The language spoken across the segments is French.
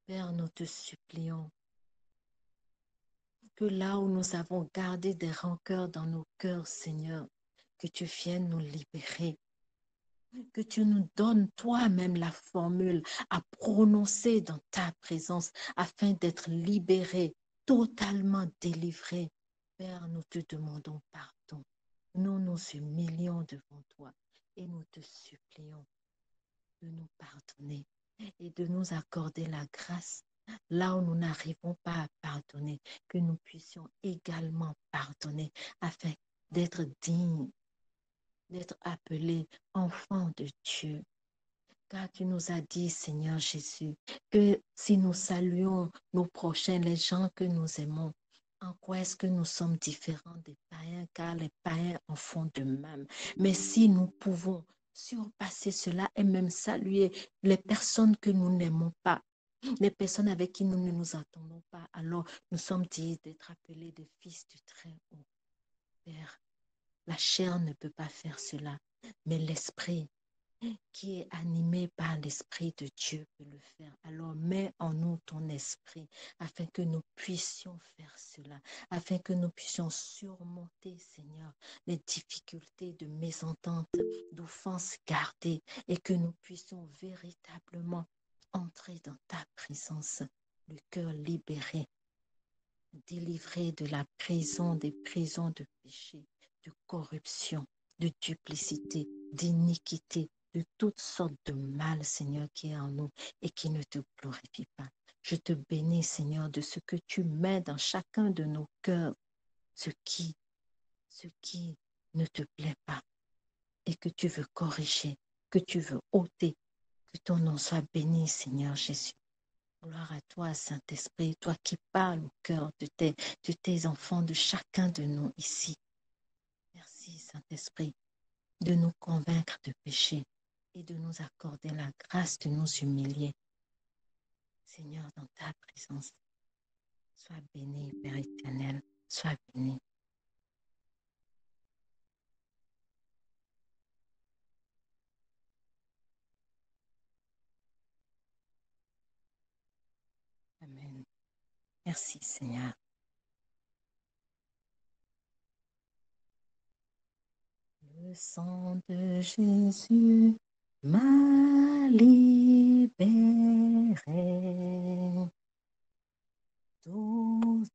Père, nous te supplions que là où nous avons gardé des rancœurs dans nos cœurs, Seigneur, que tu viennes nous libérer, que tu nous donnes toi-même la formule à prononcer dans ta présence afin d'être libérés, totalement délivrés. Père, nous te demandons pardon. Nous nous humilions devant toi et nous te supplions de nous pardonner et de nous accorder la grâce là où nous n'arrivons pas à pardonner, que nous puissions également pardonner afin d'être dignes, d'être appelés enfants de Dieu. Car tu nous as dit, Seigneur Jésus, que si nous saluons nos prochains, les gens que nous aimons, en quoi est-ce que nous sommes différents des païens, car les païens en font de même. Mais si nous pouvons surpasser cela et même saluer les personnes que nous n'aimons pas, les personnes avec qui nous ne nous attendons pas, alors nous sommes dignes d'être appelés des fils du Très-Haut. Père, la chair ne peut pas faire cela, mais l'esprit qui est animé par l'Esprit de Dieu peut le faire. Alors mets en nous ton esprit afin que nous puissions faire cela, afin que nous puissions surmonter, Seigneur, les difficultés de mésentente, d'offenses gardées et que nous puissions véritablement entrer dans ta présence, le cœur libéré, délivré de la prison, des prisons de péché, de corruption, de duplicité, d'iniquité, de toutes sortes de mal, Seigneur, qui est en nous et qui ne te glorifie pas. Je te bénis, Seigneur, de ce que tu mets dans chacun de nos cœurs, ce qui ne te plaît pas et que tu veux corriger, que tu veux ôter, que ton nom soit béni, Seigneur Jésus. Gloire à toi, Saint-Esprit, toi qui parles au cœur de tes enfants, de chacun de nous ici. Merci, Saint-Esprit, de nous convaincre de péché et de nous accorder la grâce de nous humilier. Seigneur, dans ta présence, sois béni, Père éternel, sois béni. Amen. Merci, Seigneur. Le sang de Jésus m'a libéré. Totalement,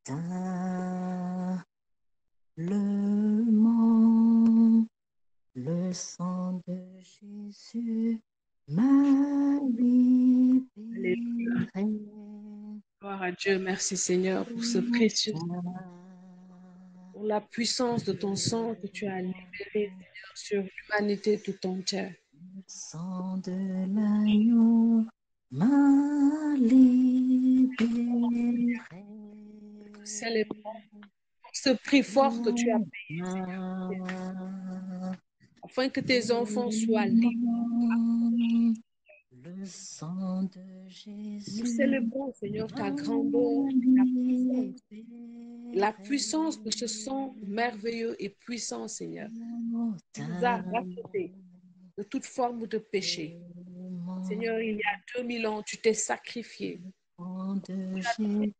le sang de Jésus m'a libéré. Gloire à Dieu, merci Seigneur pour ce précieux, pour la puissance de ton sang que tu as libéré, Seigneur, sur l'humanité tout entière. Le sang de l'agneau m'a libéré. Célébrons ce prix fort que tu as payé, Seigneur, afin que tes enfants soient libres. Le sang de Jésus. Nous célébrons, Seigneur, ta grandeur, la puissance de ce sang merveilleux et puissant, Seigneur. Tu nous as rachetés de toute forme de péché. Seigneur, il y a 2000 ans, tu t'es sacrifié. De Jésus,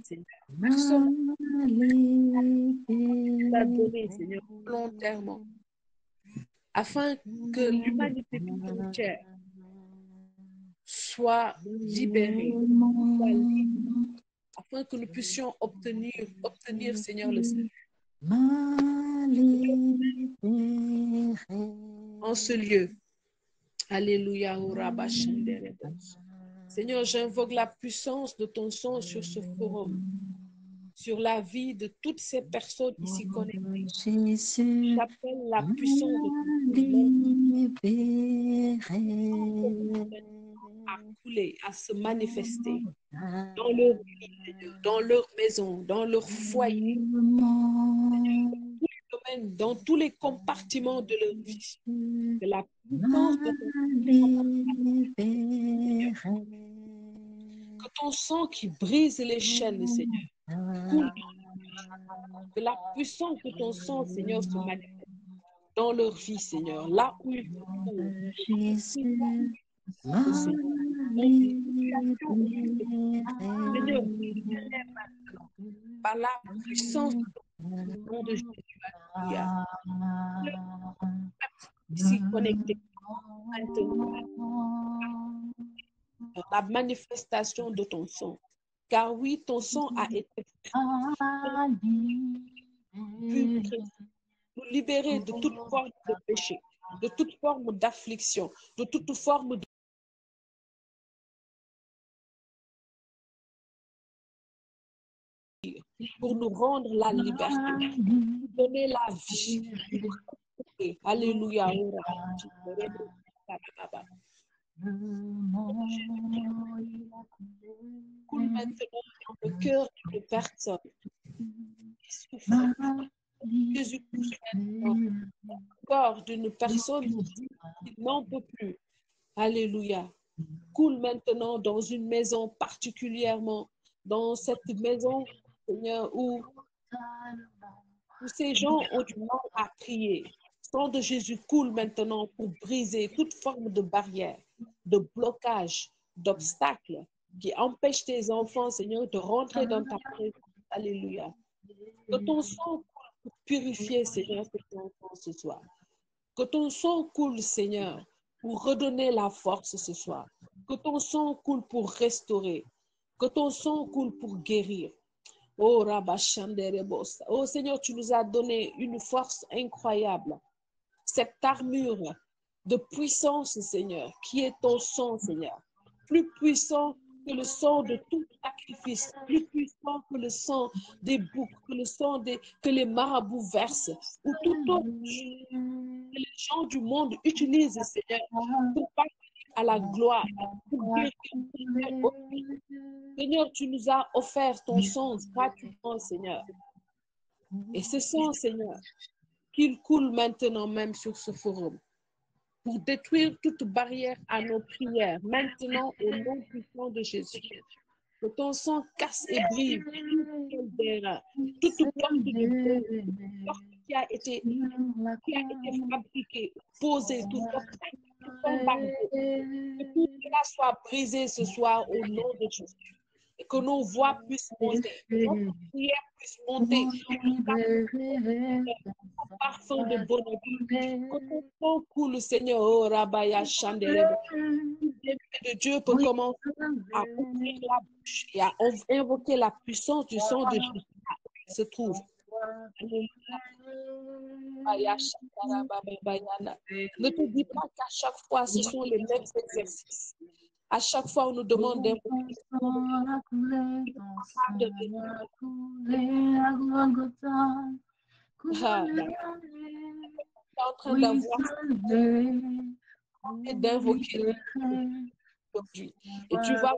Seigneur, personne ne t'a donné, Seigneur, volontairement, afin que l'humanité tout entière soit libérée, soit libre, afin que nous puissions obtenir, Seigneur, le salut. En ce lieu, alléluia, Seigneur, j'invoque la puissance de ton sang sur ce forum, sur la vie de toutes ces personnes ici connectées. J'appelle la puissance de ton sang à couler, à se manifester dans leur vie, Seigneur, dans leur maison, dans leur foyer, dans tous les compartiments de leur vie. Que la puissance de ton sang, que ton sang qui brise les chaînes, Seigneur, coule. Que la puissance de ton sang, Seigneur, se manifeste dans leur vie, Seigneur, là où ils se trouvent. Jésus, Seigneur, situation où tu te trouves. Seigneur, libère maintenant par la puissance du nom de Jésus. Alléluia. Ici connecté maintenant dans la manifestation de ton sang. Car oui, ton sang a été purifié, nous libérer de toute forme de péché, de toute forme d'affliction, de toute forme de pour nous rendre la liberté, nous donner la vie. Alléluia. Coule maintenant dans le cœur d'une personne qui souffre. Jésus coule maintenant dans le corps d'une personne qui n'en peut plus. Alléluia. Coule maintenant dans une maison particulièrement, dans cette maison, Seigneur, où ces gens ont du mal à prier. Le sang de Jésus coule maintenant pour briser toute forme de barrière, de blocage, d'obstacle qui empêche tes enfants, Seigneur, de rentrer dans ta présence. Alléluia. Que ton sang coule pour purifier, Seigneur, tes enfants ce soir. Que ton sang coule, Seigneur, pour redonner la force ce soir. Que ton sang coule pour restaurer. Que ton sang coule pour guérir. Oh, Rabashanderebos. Oh Seigneur, tu nous as donné une force incroyable. Cette armure de puissance, Seigneur, qui est ton sang, Seigneur. Plus puissant que le sang de tout sacrifice, plus puissant que le sang des boucs, que le sang que les marabouts versent, ou tout autre que les gens du monde utilisent, Seigneur, pour parvenir à la gloire, pour guérir. Seigneur, tu nous as offert ton sang gratuitement, Seigneur. Et ce sang, Seigneur, qu'il coule maintenant même sur ce forum pour détruire toute barrière à nos prières, maintenant au nom puissant de Jésus. Que ton sang casse et brise toute porte de porte qui a été fabriquée, posée, toute obstacle, tout embargo. Que tout cela soit brisé ce soir au nom de Jésus. Et que nos voix puissent monter, que notre prière puisse monter, parfum de bonheur. Que ton sang coule, Seigneur, oh Rabaya Chandere. De Dieu peut commencer à ouvrir la bouche et à invoquer la puissance du sang de Jésus qui se trouve. Ne te dis pas qu'à chaque fois, ce sont les mêmes exercices. À chaque fois, on nous demande d'invoquer en train d'avoir et d'invoquer aujourd'hui. Et tu vas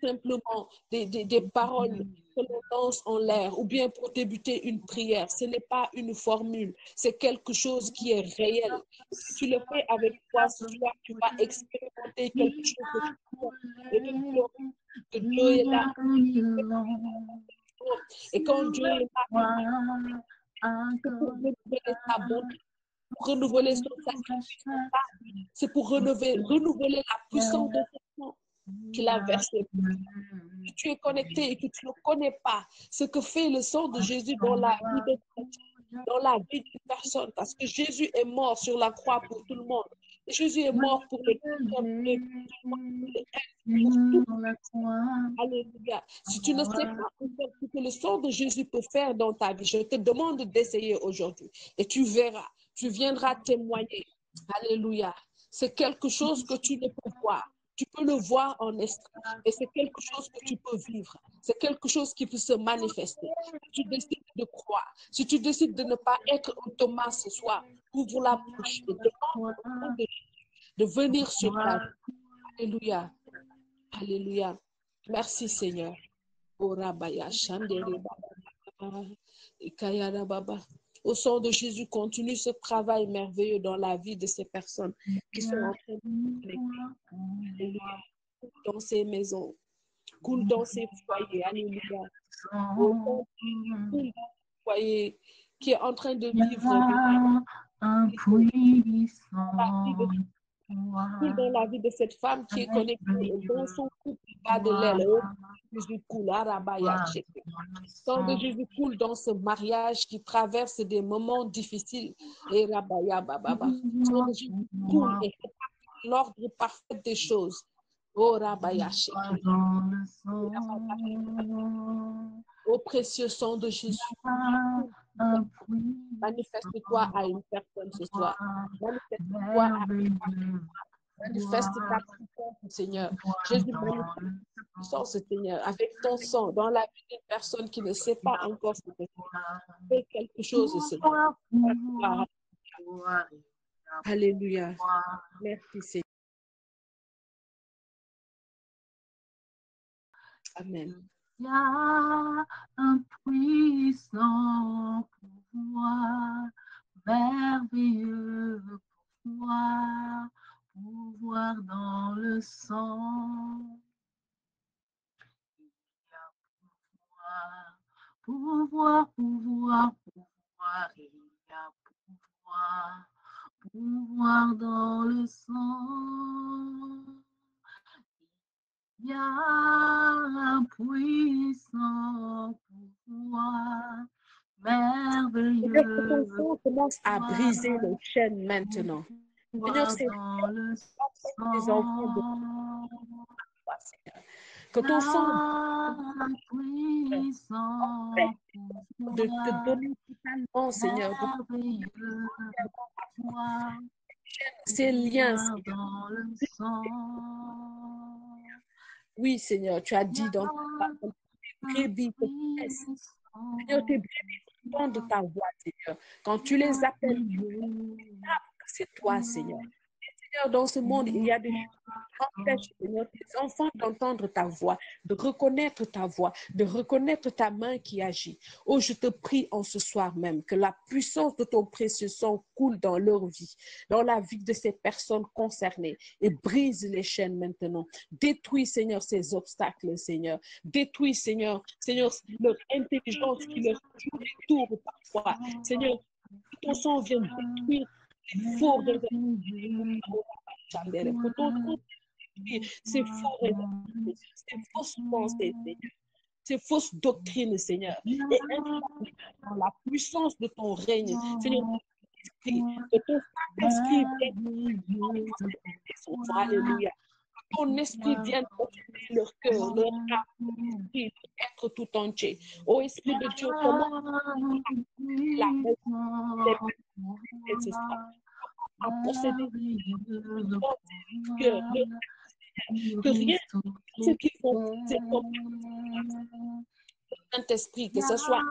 simplement des paroles que l'on lance en l'air ou bien pour débuter une prière. Ce n'est pas une formule, c'est quelque chose qui est réel. Si tu le fais avec toi ce soir, tu vas expérimenter quelque chose que Dieu est là. Et quand Dieu est là, c'est pour renouveler sa bonté, pour renouveler son sacrifice. C'est pour renouveler la puissance de son sang qu'il a versé. Si tu es connecté et que tu ne connais pas ce que fait le sang de Jésus dans la vie d'une personne, parce que Jésus est mort sur la croix pour tout le monde. Et Jésus est mort pour les pour tout. Alléluia. Si tu ne sais pas ce que le sang de Jésus peut faire dans ta vie, je te demande d'essayer aujourd'hui. Et tu verras, tu viendras témoigner. Alléluia. C'est quelque chose que tu ne peux voir. Tu peux le voir en esprit. Et c'est quelque chose que tu peux vivre. C'est quelque chose qui peut se manifester. Si tu décides de croire, si tu décides de ne pas être un Thomas ce soir, ouvre la bouche et demande de venir sur place. Alléluia. Alléluia. Merci Seigneur. Au sang de Jésus, continue ce travail merveilleux dans la vie de ces personnes qui sont en train de connecter. Dans ces maisons, coule dans ces foyers. Alléluia. Coule dans ces foyers qui est en train de vivre Coule dans la vie de cette femme qui est connectée dans son couple bas de l'aile. Oh, Jésus coule, Arabaya, Sheke. Sang de Jésus coule dans ce mariage qui traverse des moments difficiles. Et Rabaya, Baba. Sang de Jésus coule et rétablit l'ordre parfait des choses. Oh, Rabaya, Sheke. Ô précieux sang de Jésus, manifeste-toi à une personne ce soir. Manifeste-toi à manifeste ta puissance, Seigneur. Jésus, manifeste ta puissance, Seigneur, avec ton sang dans la vie d'une personne qui ne sait pas encore ce que c'est. Fais quelque chose, Seigneur. Alléluia. Merci, Seigneur. Amen. Il y a un puissant pouvoir, merveilleux pouvoir dans le sang. Il y a pouvoir, il y a pouvoir dans le sang. Il y a un puissant pouvoir, merveilleux. Que ton sang commence à briser les chaînes maintenant. Seigneur, c'est les enfants de que ton sang de te donner totalement, Seigneur, ces liens, Seigneur. Oui, Seigneur, tu as dit dans ta parole, tes brebis te connaissent. Seigneur, tes brebis entendent ta voix, Seigneur. Quand tu les appelles, c'est toi, Seigneur. Seigneur, dans ce monde, il y a des choses qui empêchent, Seigneur, tes enfants d'entendre ta voix, de reconnaître ta voix, de reconnaître ta main qui agit. Oh, je te prie en ce soir même que la puissance de ton précieux sang coule dans leur vie, dans la vie de ces personnes concernées et brise les chaînes maintenant. Détruis, Seigneur, ces obstacles, Seigneur. Détruis, Seigneur, leur intelligence qui leur joue des tours parfois. Seigneur, que ton sang vienne détruire les fours de ces faux raisonnements, ces fausses pensées, Seigneur, ces fausses doctrines, Seigneur, et installe dans la puissance de ton règne, Seigneur, que ton Saint-Esprit vienne, alléluia, que ton esprit vienne occuper leur cœur, leur âme, leur esprit, leur être tout entier. Ô Esprit de Dieu, comment la maison à posséder leur cœur, que rien de ce qu'ils font, c'est comme Saint-Esprit, que ce soit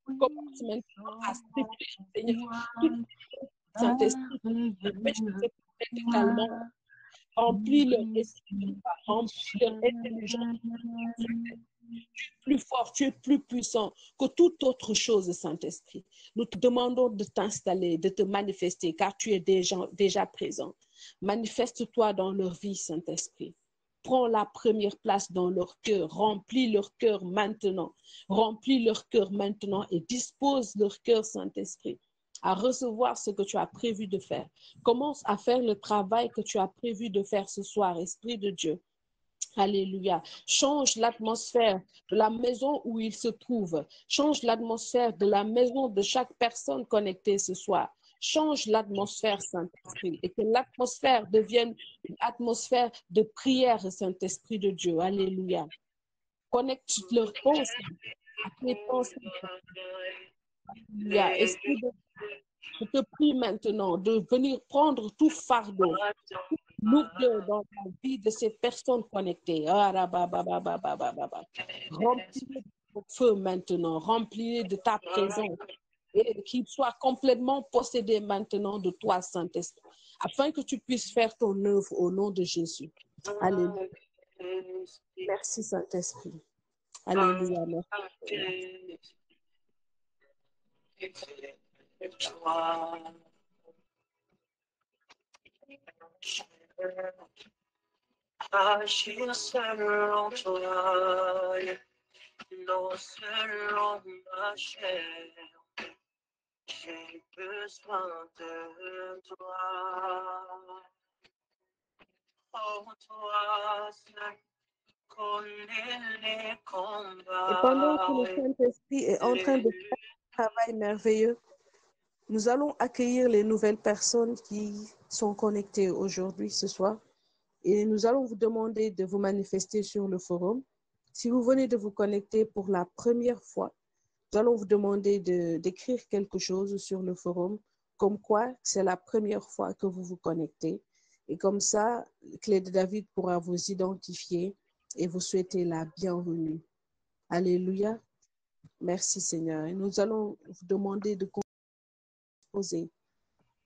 commence maintenant à statuer, Seigneur, tout Saint-Esprit, totalement, remplis leur esprit, remplis leur intelligence. Tu es plus fort, tu es plus puissant que toute autre chose, Saint-Esprit. Nous te demandons de t'installer, de te manifester, car tu es déjà présent. Manifeste-toi dans leur vie, Saint-Esprit. Prends la première place dans leur cœur. Remplis leur cœur maintenant. Remplis leur cœur maintenant et dispose leur cœur, Saint-Esprit, à recevoir ce que tu as prévu de faire. Commence à faire le travail que tu as prévu de faire ce soir, Esprit de Dieu. Alléluia. Change l'atmosphère de la maison où il se trouve. Change l'atmosphère de la maison de chaque personne connectée ce soir. Change l'atmosphère, Saint-Esprit, et que l'atmosphère devienne une atmosphère de prière, Saint-Esprit de Dieu. Alléluia. Connecte leurs pensées à tes pensées. Alléluia. Esprit de Dieu, je te prie maintenant de venir prendre tout fardeau, lourdeur dans la vie de ces personnes connectées. Remplis-les de ton feu maintenant, remplis-les de ta présence et qu'ils soient complètement possédés maintenant de toi, Saint-Esprit, afin que tu puisses faire ton œuvre au nom de Jésus. Alléluia. Merci, Saint-Esprit. Alléluia. Merci. J'ai besoin de toi. Oh, toi seul connais les combats. Et pendant que le Saint-Esprit est en train de faire un travail merveilleux, nous allons accueillir les nouvelles personnes qui sont connectées aujourd'hui, ce soir. Et nous allons vous demander de vous manifester sur le forum. Si vous venez de vous connecter pour la première fois, nous allons vous demander d'écrire quelque chose sur le forum, comme quoi c'est la première fois que vous vous connectez. Et comme ça, Clé de David pourra vous identifier et vous souhaiter la bienvenue. Alléluia. Merci Seigneur. Et nous allons vous demander de composer.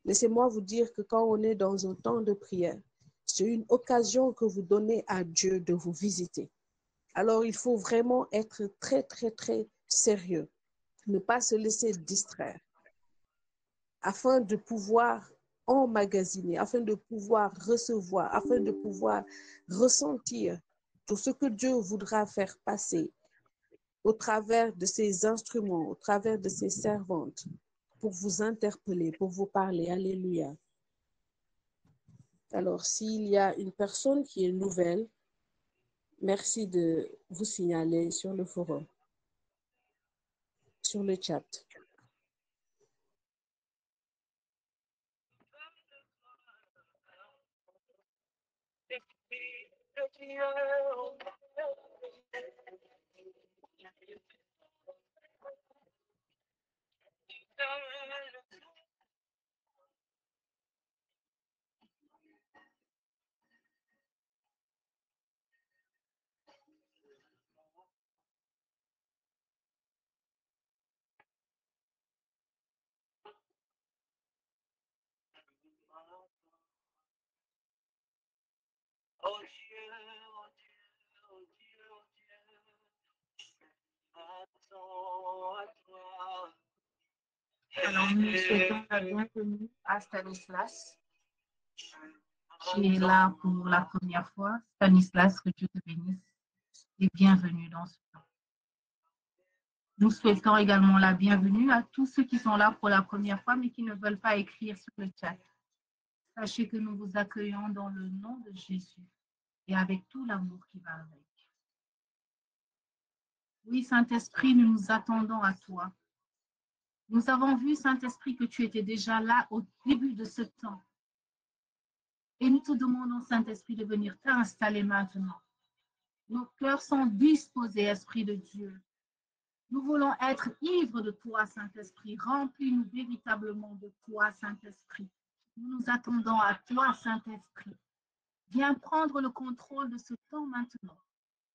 Laissez-moi vous dire que quand on est dans un temps de prière, c'est une occasion que vous donnez à Dieu de vous visiter. Alors, il faut vraiment être très, très, très sérieux. Ne pas se laisser distraire afin de pouvoir emmagasiner, afin de pouvoir recevoir, afin de pouvoir ressentir tout ce que Dieu voudra faire passer au travers de ses instruments, au travers de ses servantes, pour vous interpeller, pour vous parler. Alléluia. Alors, s'il y a une personne qui est nouvelle, merci de vous signaler sur le forum, sur le chat. Oh Dieu, oh Dieu, oh Dieu, oh Dieu, attends à toi. Alors, nous souhaitons la bienvenue à Stanislas, qui est là pour la première fois. Stanislas, que Dieu te bénisse et bienvenue dans ce temps. Nous souhaitons également la bienvenue à tous ceux qui sont là pour la première fois, mais qui ne veulent pas écrire sur le chat. Sachez que nous vous accueillons dans le nom de Jésus et avec tout l'amour qui va avec. Oui, Saint-Esprit, nous nous attendons à toi. Nous avons vu, Saint-Esprit, que tu étais déjà là au début de ce temps. Et nous te demandons, Saint-Esprit, de venir t'installer maintenant. Nos cœurs sont disposés, Esprit de Dieu. Nous voulons être ivres de toi, Saint-Esprit. Remplis-nous véritablement de toi, Saint-Esprit. Nous nous attendons à toi, Saint-Esprit. Viens prendre le contrôle de ce temps maintenant.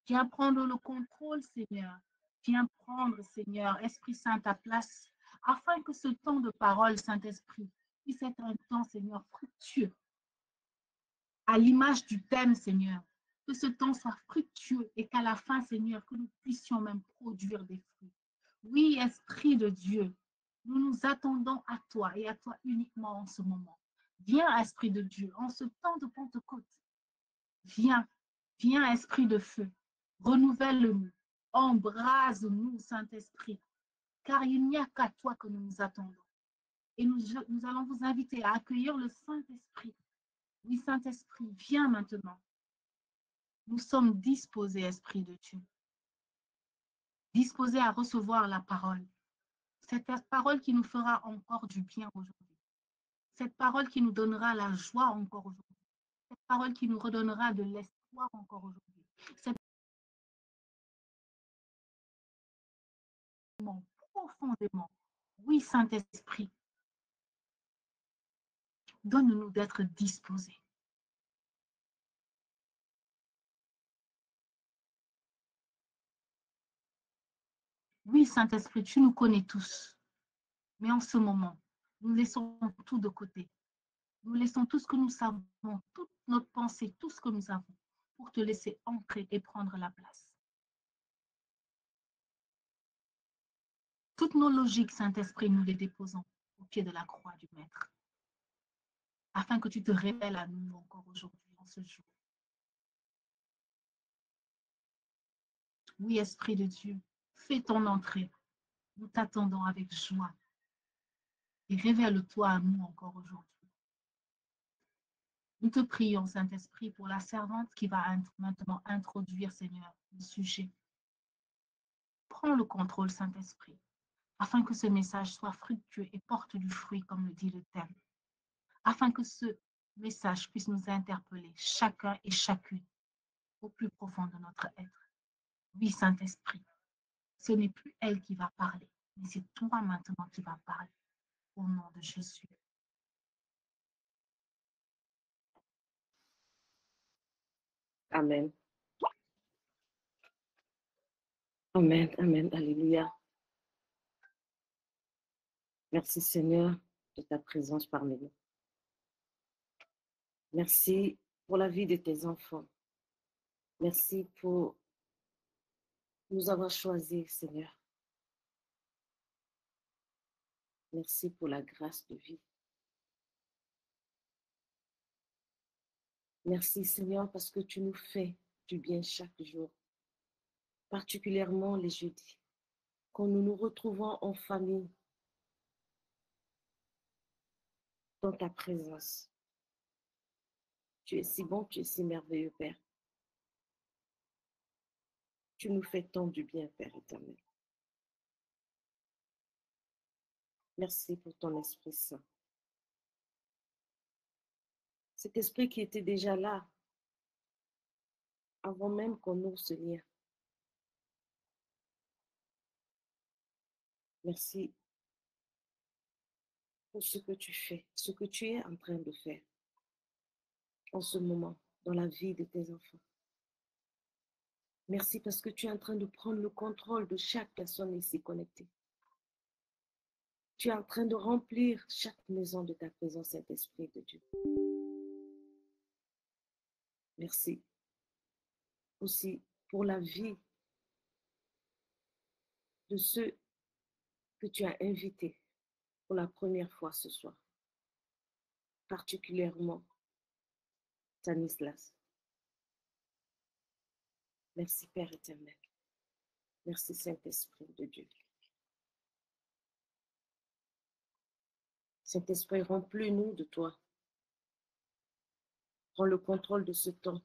Viens prendre le contrôle, Seigneur. Viens prendre, Seigneur, Esprit Saint, ta place, afin que ce temps de parole, Saint-Esprit, puisse être un temps, Seigneur, fructueux, à l'image du thème, Seigneur. Que ce temps soit fructueux et qu'à la fin, Seigneur, que nous puissions même produire des fruits. Oui, Esprit de Dieu, nous nous attendons à toi et à toi uniquement en ce moment. Viens, Esprit de Dieu, en ce temps de Pentecôte. Viens, viens, Esprit de feu, renouvelle-nous, embrase-nous, Saint-Esprit, car il n'y a qu'à toi que nous nous attendons. Et nous allons vous inviter à accueillir le Saint-Esprit. Oui, Saint-Esprit, viens maintenant. Nous sommes disposés, Esprit de Dieu, disposés à recevoir la parole. Cette parole qui nous fera encore du bien aujourd'hui. Cette parole qui nous donnera la joie encore aujourd'hui. Cette parole qui nous redonnera de l'espoir encore aujourd'hui. Cette profondément. Oui, Saint-Esprit, donne-nous d'être disposés. Oui, Saint-Esprit, tu nous connais tous. Mais en ce moment, nous laissons tout de côté. Nous laissons tout ce que nous savons, toute notre pensée, tout ce que nous avons, pour te laisser entrer et prendre la place. Toutes nos logiques, Saint-Esprit, nous les déposons au pied de la croix du Maître, afin que tu te révèles à nous encore aujourd'hui, en ce jour. Oui, Esprit de Dieu, fais ton entrée. Nous t'attendons avec joie. et révèle-toi à nous encore aujourd'hui. Nous te prions, Saint-Esprit, pour la servante qui va maintenant introduire, Seigneur, le sujet. Prends le contrôle, Saint-Esprit, afin que ce message soit fructueux et porte du fruit, comme le dit le thème, afin que ce message puisse nous interpeller, chacun et chacune, au plus profond de notre être. Oui, Saint-Esprit, ce n'est plus elle qui va parler, mais c'est toi maintenant qui vas parler, au nom de Jésus. Amen. Amen, amen, alléluia. Merci Seigneur de ta présence parmi nous. Merci pour la vie de tes enfants. Merci pour nous avoir choisis, Seigneur. Merci pour la grâce de vie. Merci Seigneur parce que tu nous fais du bien chaque jour, particulièrement les jeudis, quand nous nous retrouvons en famille dans ta présence. Tu es si bon, tu es si merveilleux, Père. Tu nous fais tant du bien, Père éternel. Merci pour ton Esprit Saint. Cet esprit qui était déjà là avant même qu'on ouvre ce lien. Merci pour ce que tu fais, ce que tu es en train de faire en ce moment dans la vie de tes enfants. Merci parce que tu es en train de prendre le contrôle de chaque personne ici connectée. Tu es en train de remplir chaque maison de ta présence, Saint-Esprit de Dieu. Merci aussi pour la vie de ceux que tu as invités pour la première fois ce soir, particulièrement Stanislas. Merci Père éternel. Merci Saint-Esprit de Dieu. Saint-Esprit, remplis-nous de toi. Prends le contrôle de ce temps.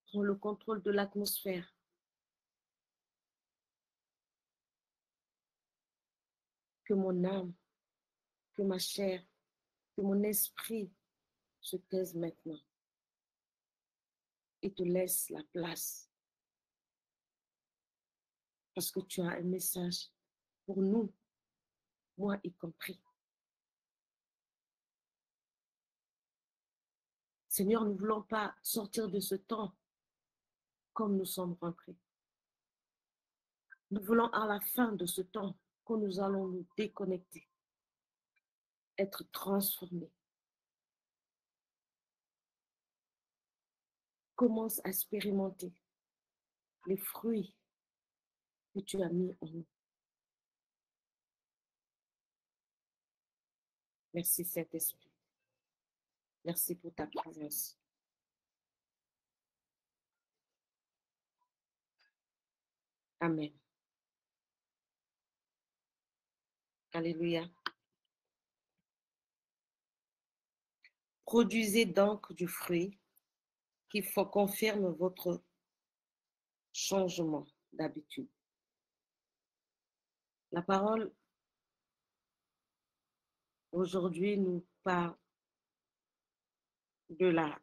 Prends le contrôle de l'atmosphère. Que mon âme, que ma chair, que mon esprit se taise maintenant et te laisse la place. Parce que tu as un message pour nous, moi y compris. Seigneur, nous ne voulons pas sortir de ce temps comme nous sommes rentrés. Nous voulons à la fin de ce temps, quand nous allons nous déconnecter, être transformés. Commence à expérimenter les fruits que tu as mis en nous. Merci Saint-Esprit. Merci pour ta présence. Amen. Alléluia. Produisez donc du fruit qui confirme votre changement d'habitude. La parole aujourd'hui nous parle de la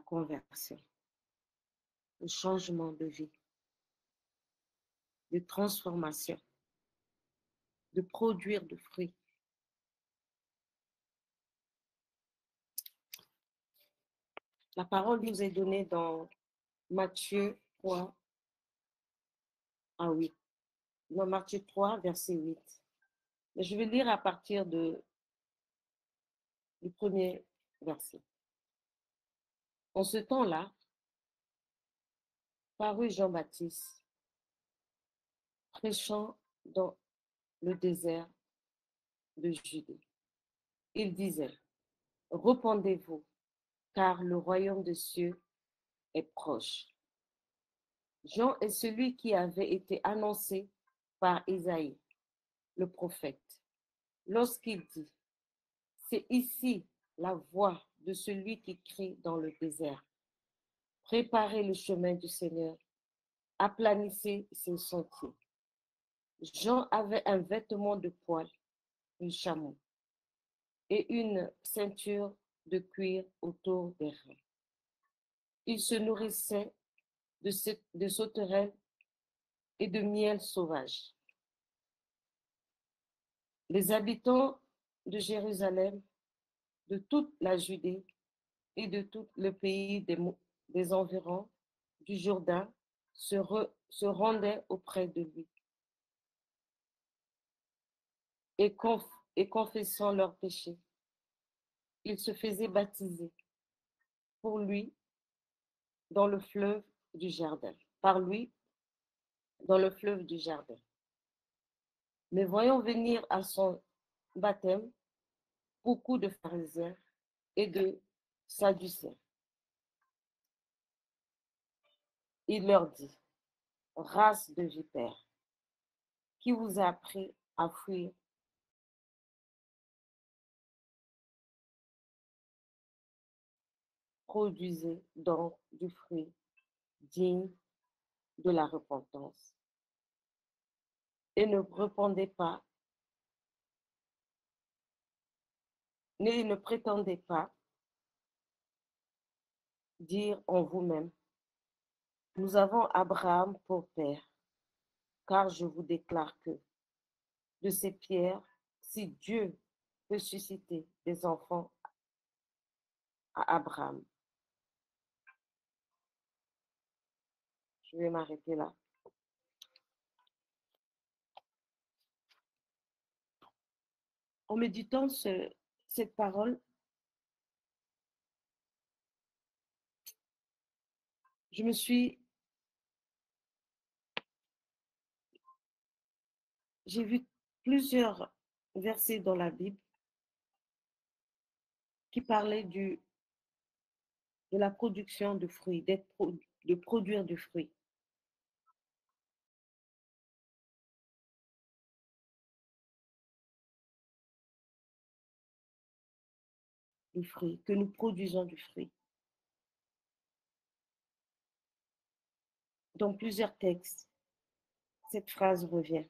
conversion, le changement de vie, de transformation, de produire de fruits. La parole nous est donnée dans Matthieu 3 à 8. Dans Matthieu 3, verset 8. Mais je vais lire à partir du premier verset. En ce temps-là, parut Jean-Baptiste, prêchant dans le désert de Judée. Il disait, repentez-vous, car le royaume des cieux est proche. Jean est celui qui avait été annoncé par Isaïe, le prophète, lorsqu'il dit, c'est ici la voix de celui qui crie dans le désert. Préparez le chemin du Seigneur, aplanissez ses sentiers. Jean avait un vêtement de poil, un chameau, et une ceinture de cuir autour des reins. Il se nourrissait de sauterelles et de miel sauvage. Les habitants de Jérusalem, de toute la Judée et de tout le pays des environs du Jourdain se rendaient auprès de lui et confessant leurs péchés, ils se faisaient baptiser pour lui dans le fleuve du Jourdain, par lui dans le fleuve du Jourdain. Mais voyant venir à son baptême beaucoup de pharisiens et de sadducéens, il leur dit, race de vipères, qui vous a appris à fuir produisez donc du fruit digne de la repentance. Et ne répondez pas, ne prétendez pas dire en vous-même, nous avons Abraham pour père, car je vous déclare que de ces pierres, si Dieu peut susciter des enfants à Abraham. Je vais m'arrêter là. En méditant cette parole, j'ai vu plusieurs versets dans la Bible qui parlaient de la production de fruits, de produire du fruit. Du fruit, que nous produisons du fruit. Dans plusieurs textes, cette phrase revient.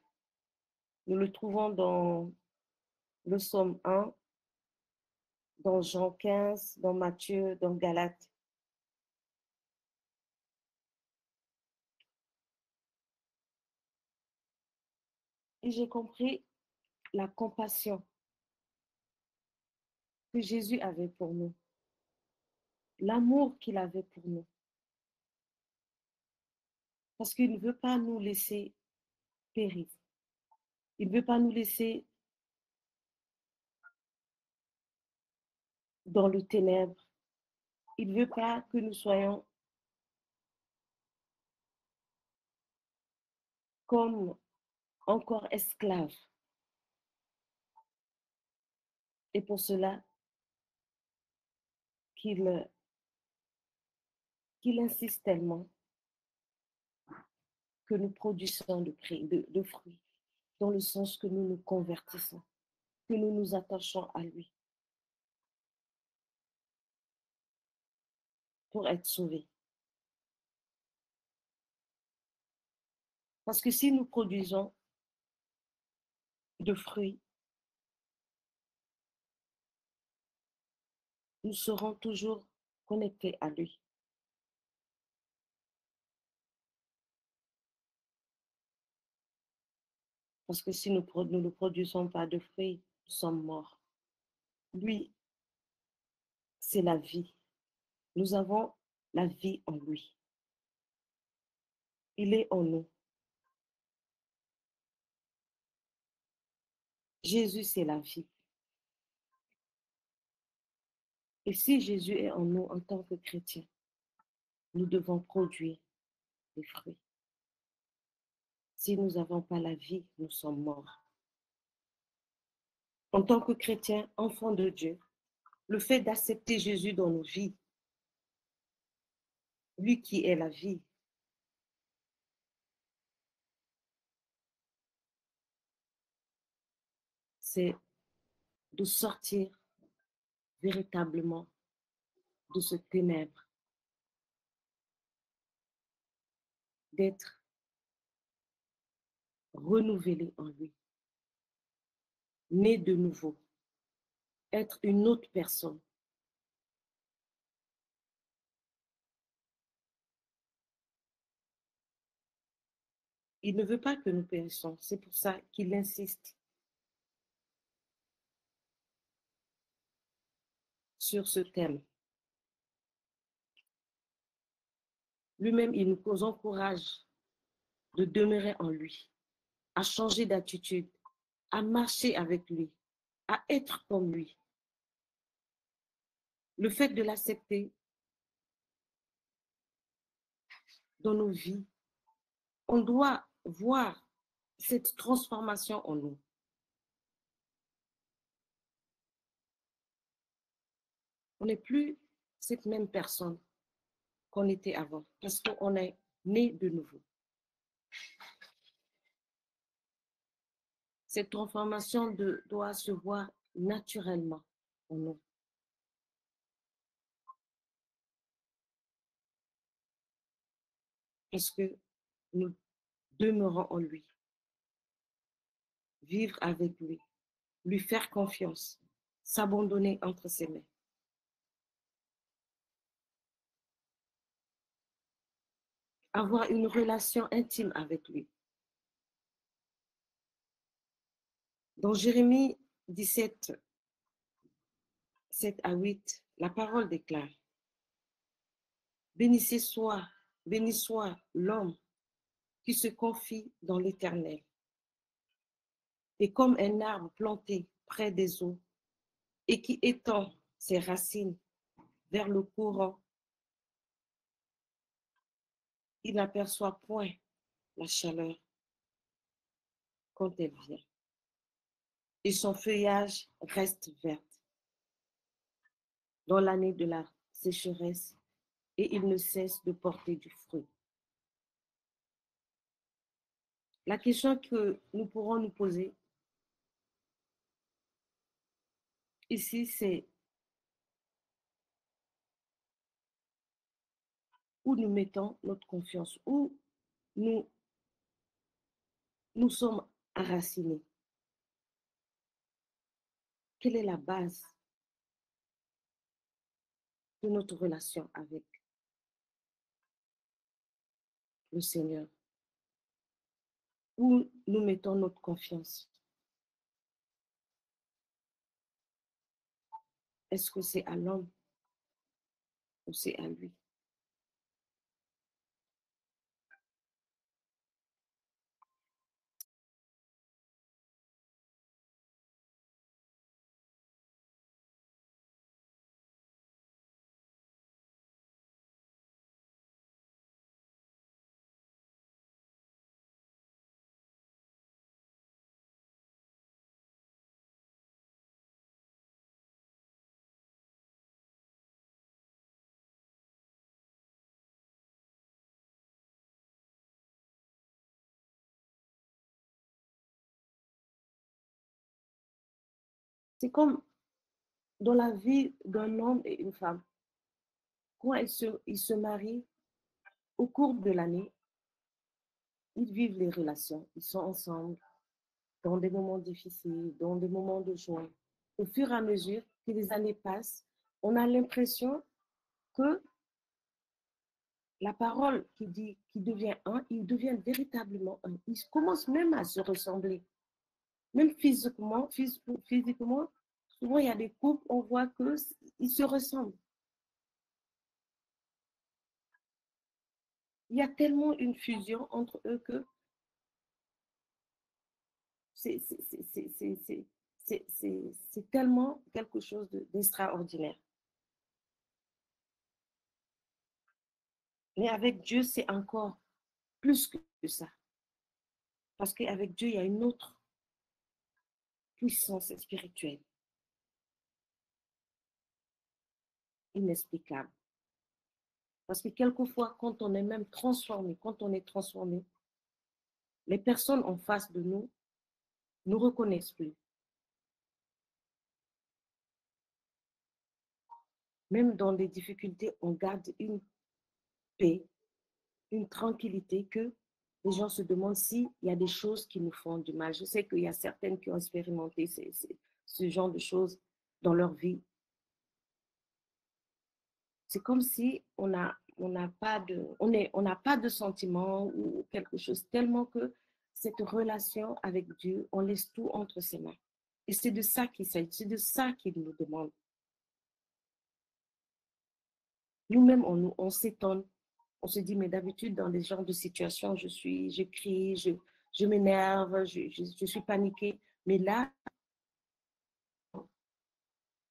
Nous le trouvons dans le Psaume 1, dans Jean 15, dans Matthieu, dans Galates. Et j'ai compris la compassion que Jésus avait pour nous, l'amour qu'il avait pour nous. Parce qu'il ne veut pas nous laisser périr. Il ne veut pas nous laisser dans le ténèbre. Il ne veut pas que nous soyons comme encore esclaves. Et pour cela qu'il insiste tellement que nous produisons de fruits, dans le sens que nous nous convertissons, que nous nous attachons à lui pour être sauvés. Parce que si nous produisons de fruits, nous serons toujours connectés à lui. Parce que si nous ne produisons pas de fruits, nous sommes morts. Lui, c'est la vie. Nous avons la vie en lui. Il est en nous. Jésus, c'est la vie. Et si Jésus est en nous en tant que chrétiens, nous devons produire des fruits. Si nous n'avons pas la vie, nous sommes morts. En tant que chrétiens, enfants de Dieu, le fait d'accepter Jésus dans nos vies, lui qui est la vie, c'est de sortir véritablement de ce ténèbre, d'être renouvelé en lui, né de nouveau, être une autre personne. Il ne veut pas que nous périssions, c'est pour ça qu'il insiste sur ce thème. Lui-même, il nous encourage de demeurer en lui, à changer d'attitude, à marcher avec lui, à être comme lui. Le fait de l'accepter dans nos vies, on doit voir cette transformation en nous. On n'est plus cette même personne qu'on était avant, parce qu'on est né de nouveau. Cette transformation doit se voir naturellement en nous. Parce que nous demeurons en lui, vivre avec lui, lui faire confiance, s'abandonner entre ses mains. Avoir une relation intime avec lui. Dans Jérémie 17, 7 à 8, la parole déclare: béni soit l'homme qui se confie dans l'Éternel. Et comme un arbre planté près des eaux et qui étend ses racines vers le courant, il n'aperçoit point la chaleur quand elle vient, et son feuillage reste vert dans l'année de la sécheresse, et il ne cesse de porter du fruit. La question que nous pourrons nous poser ici, c'est où nous mettons notre confiance, où nous sommes enracinés. Quelle est la base de notre relation avec le Seigneur? Où nous mettons notre confiance? Est-ce que c'est à l'homme ou c'est à lui? C'est comme dans la vie d'un homme et une femme. Quand ils se marient, au cours de l'année, ils vivent les relations, ils sont ensemble dans des moments difficiles, dans des moments de joie. Au fur et à mesure que les années passent, on a l'impression que la parole qui dit qu'il devient un, ils deviennent véritablement un. Ils commencent même à se ressembler. Même physiquement, souvent il y a des couples, on voit qu'ils se ressemblent. Il y a tellement une fusion entre eux que c'est tellement quelque chose d'extraordinaire. Mais avec Dieu, c'est encore plus que ça. Parce qu'avec Dieu, il y a une autre puissance spirituelle, inexplicable. Parce que quelquefois, quand on est même transformé, les personnes en face de nous ne reconnaissent plus. Même dans les difficultés, on garde une paix, une tranquillité que les gens se demandent s'il y a des choses qui nous font du mal. Je sais qu'il y a certaines qui ont expérimenté ce genre de choses dans leur vie. C'est comme si on n'a pas de sentiments ou quelque chose, tellement que cette relation avec Dieu, on laisse tout entre ses mains. Et c'est de ça qu'il s'agit, c'est de ça qu'il nous demande. Nous-mêmes, on s'étonne. On se dit, mais d'habitude, dans des genres de situations, je crie, je m'énerve, je suis paniquée. Mais là,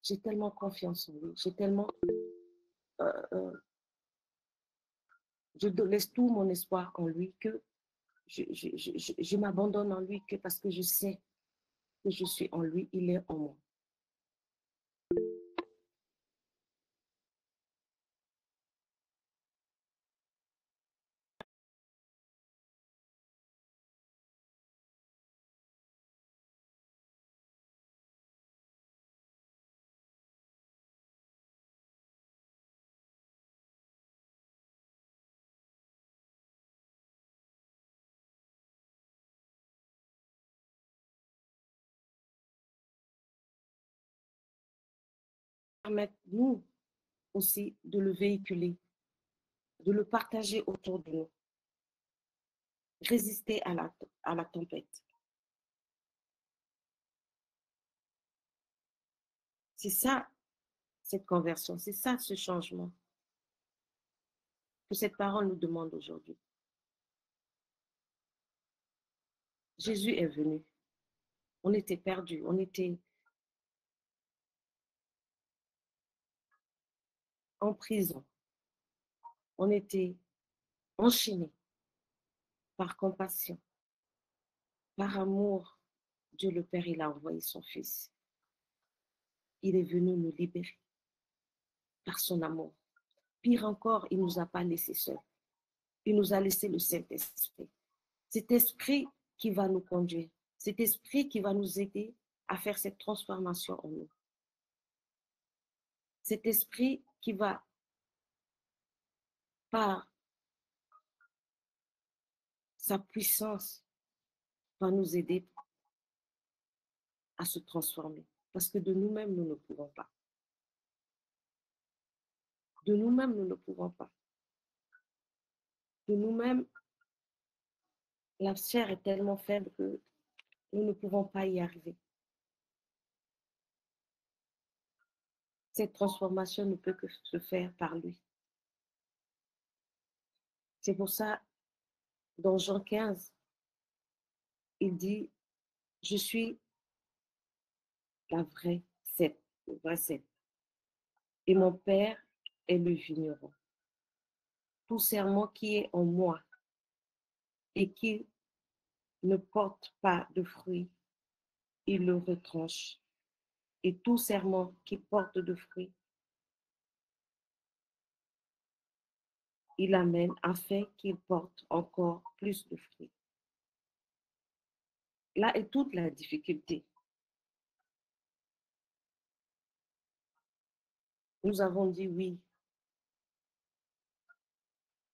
j'ai tellement confiance en lui. J'ai tellement, euh, je laisse tout mon espoir en lui que je m'abandonne en lui que parce que je sais que je suis en lui, il est en moi. Permettre-nous aussi de le véhiculer, de le partager autour de nous, résister à la tempête. C'est ça, cette conversion, c'est ça, ce changement que cette parole nous demande aujourd'hui. Jésus est venu. On était perdus, on était en prison, on était enchaînés par compassion, par amour. Dieu le Père, il a envoyé son Fils. Il est venu nous libérer par son amour. Pire encore, il ne nous a pas laissés seuls. Il nous a laissé le Saint-Esprit. Cet esprit qui va nous conduire, cet esprit qui va nous aider à faire cette transformation en nous. Cet esprit qui va, par sa puissance, va nous aider à se transformer. Parce que de nous-mêmes, nous ne pouvons pas. De nous-mêmes, nous ne pouvons pas. De nous-mêmes, la chair est tellement faible que nous ne pouvons pas y arriver. Cette transformation ne peut que se faire par lui. C'est pour ça, dans Jean 15, il dit, je suis la vraie cep, le vrai cep, et mon Père est le vigneron. Tout serment qui est en moi et qui ne porte pas de fruits, il le retranche. Et tout serment qui porte de fruits, il amène afin qu'il porte encore plus de fruits. Là est toute la difficulté. Nous avons dit oui.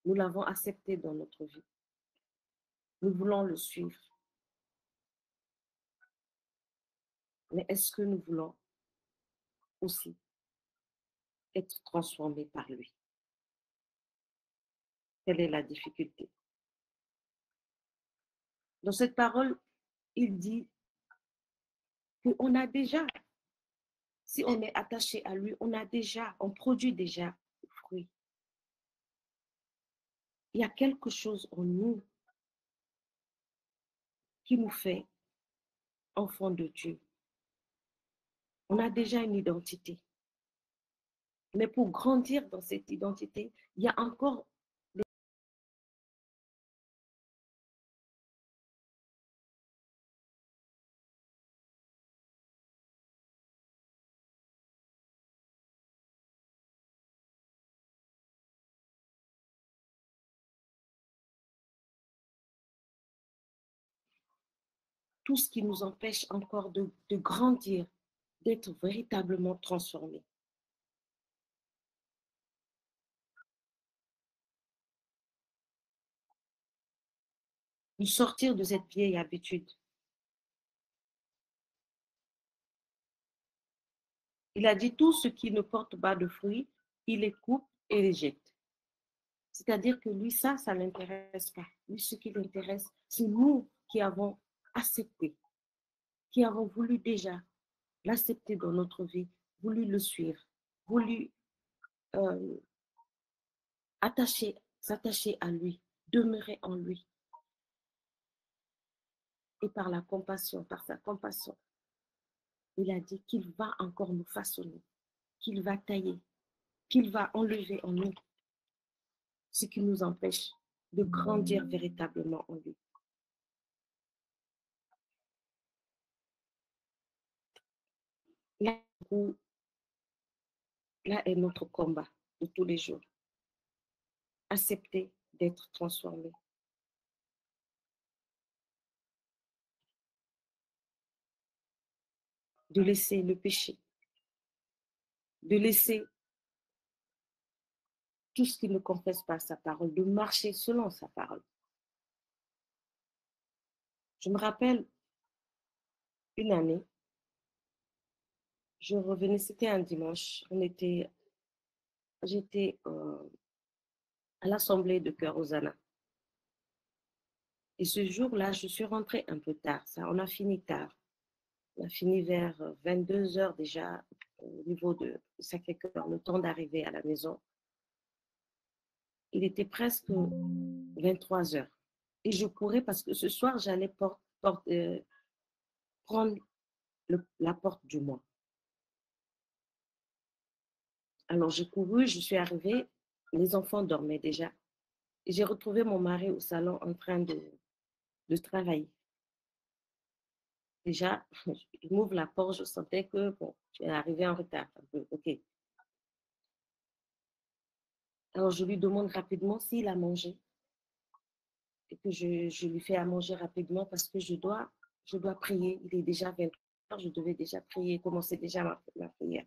Nous l'avons accepté dans notre vie. Nous voulons le suivre. Mais est-ce que nous voulons aussi être transformés par lui? Quelle est la difficulté? Dans cette parole, il dit qu'on a déjà, si on est attaché à lui, on produit déjà le fruit. Il y a quelque chose en nous qui nous fait enfants de Dieu. On a déjà une identité. Mais pour grandir dans cette identité, il y a encore tout ce qui nous empêche encore de grandir, d'être véritablement transformés. nous sortir de cette vieille habitude. Il a dit tout ce qui ne porte pas de fruits, il les coupe et les jette. C'est-à-dire que lui, ça ne l'intéresse pas. Lui, ce qui l'intéresse, c'est nous qui avons accepté, qui avons voulu déjà l'accepter dans notre vie, voulu le suivre, voulu euh, s'attacher à lui, demeurer en lui. Et par la compassion, par sa compassion, il a dit qu'il va encore nous façonner, qu'il va tailler, qu'il va enlever en nous ce qui nous empêche de grandir véritablement en lui. Là, là est notre combat de tous les jours. Accepter d'être transformé. De laisser le péché. De laisser tout ce qui ne confesse pas sa parole. De marcher selon sa parole. Je me rappelle une année, je revenais, c'était un dimanche, j'étais à l'assemblée de Cœur Hosanna. Et ce jour-là, je suis rentrée un peu tard. Ça, on a fini tard. On a fini vers 22 heures déjà au niveau de Sacré-Cœur, le temps d'arriver à la maison. Il était presque 23 heures. Et je courais parce que ce soir, j'allais prendre la porte du mois. Alors, j'ai couru, je suis arrivée. Les enfants dormaient déjà. Et j'ai retrouvé mon mari au salon en train de travailler. Déjà, il m'ouvre la porte, je sentais que, bon, tu es arrivé en retard. Un peu, OK. Alors, je lui demande rapidement s'il a mangé et que je lui fais à manger rapidement parce que je dois prier. Il est déjà 23 heures, je devais déjà prier, commencer déjà ma prière.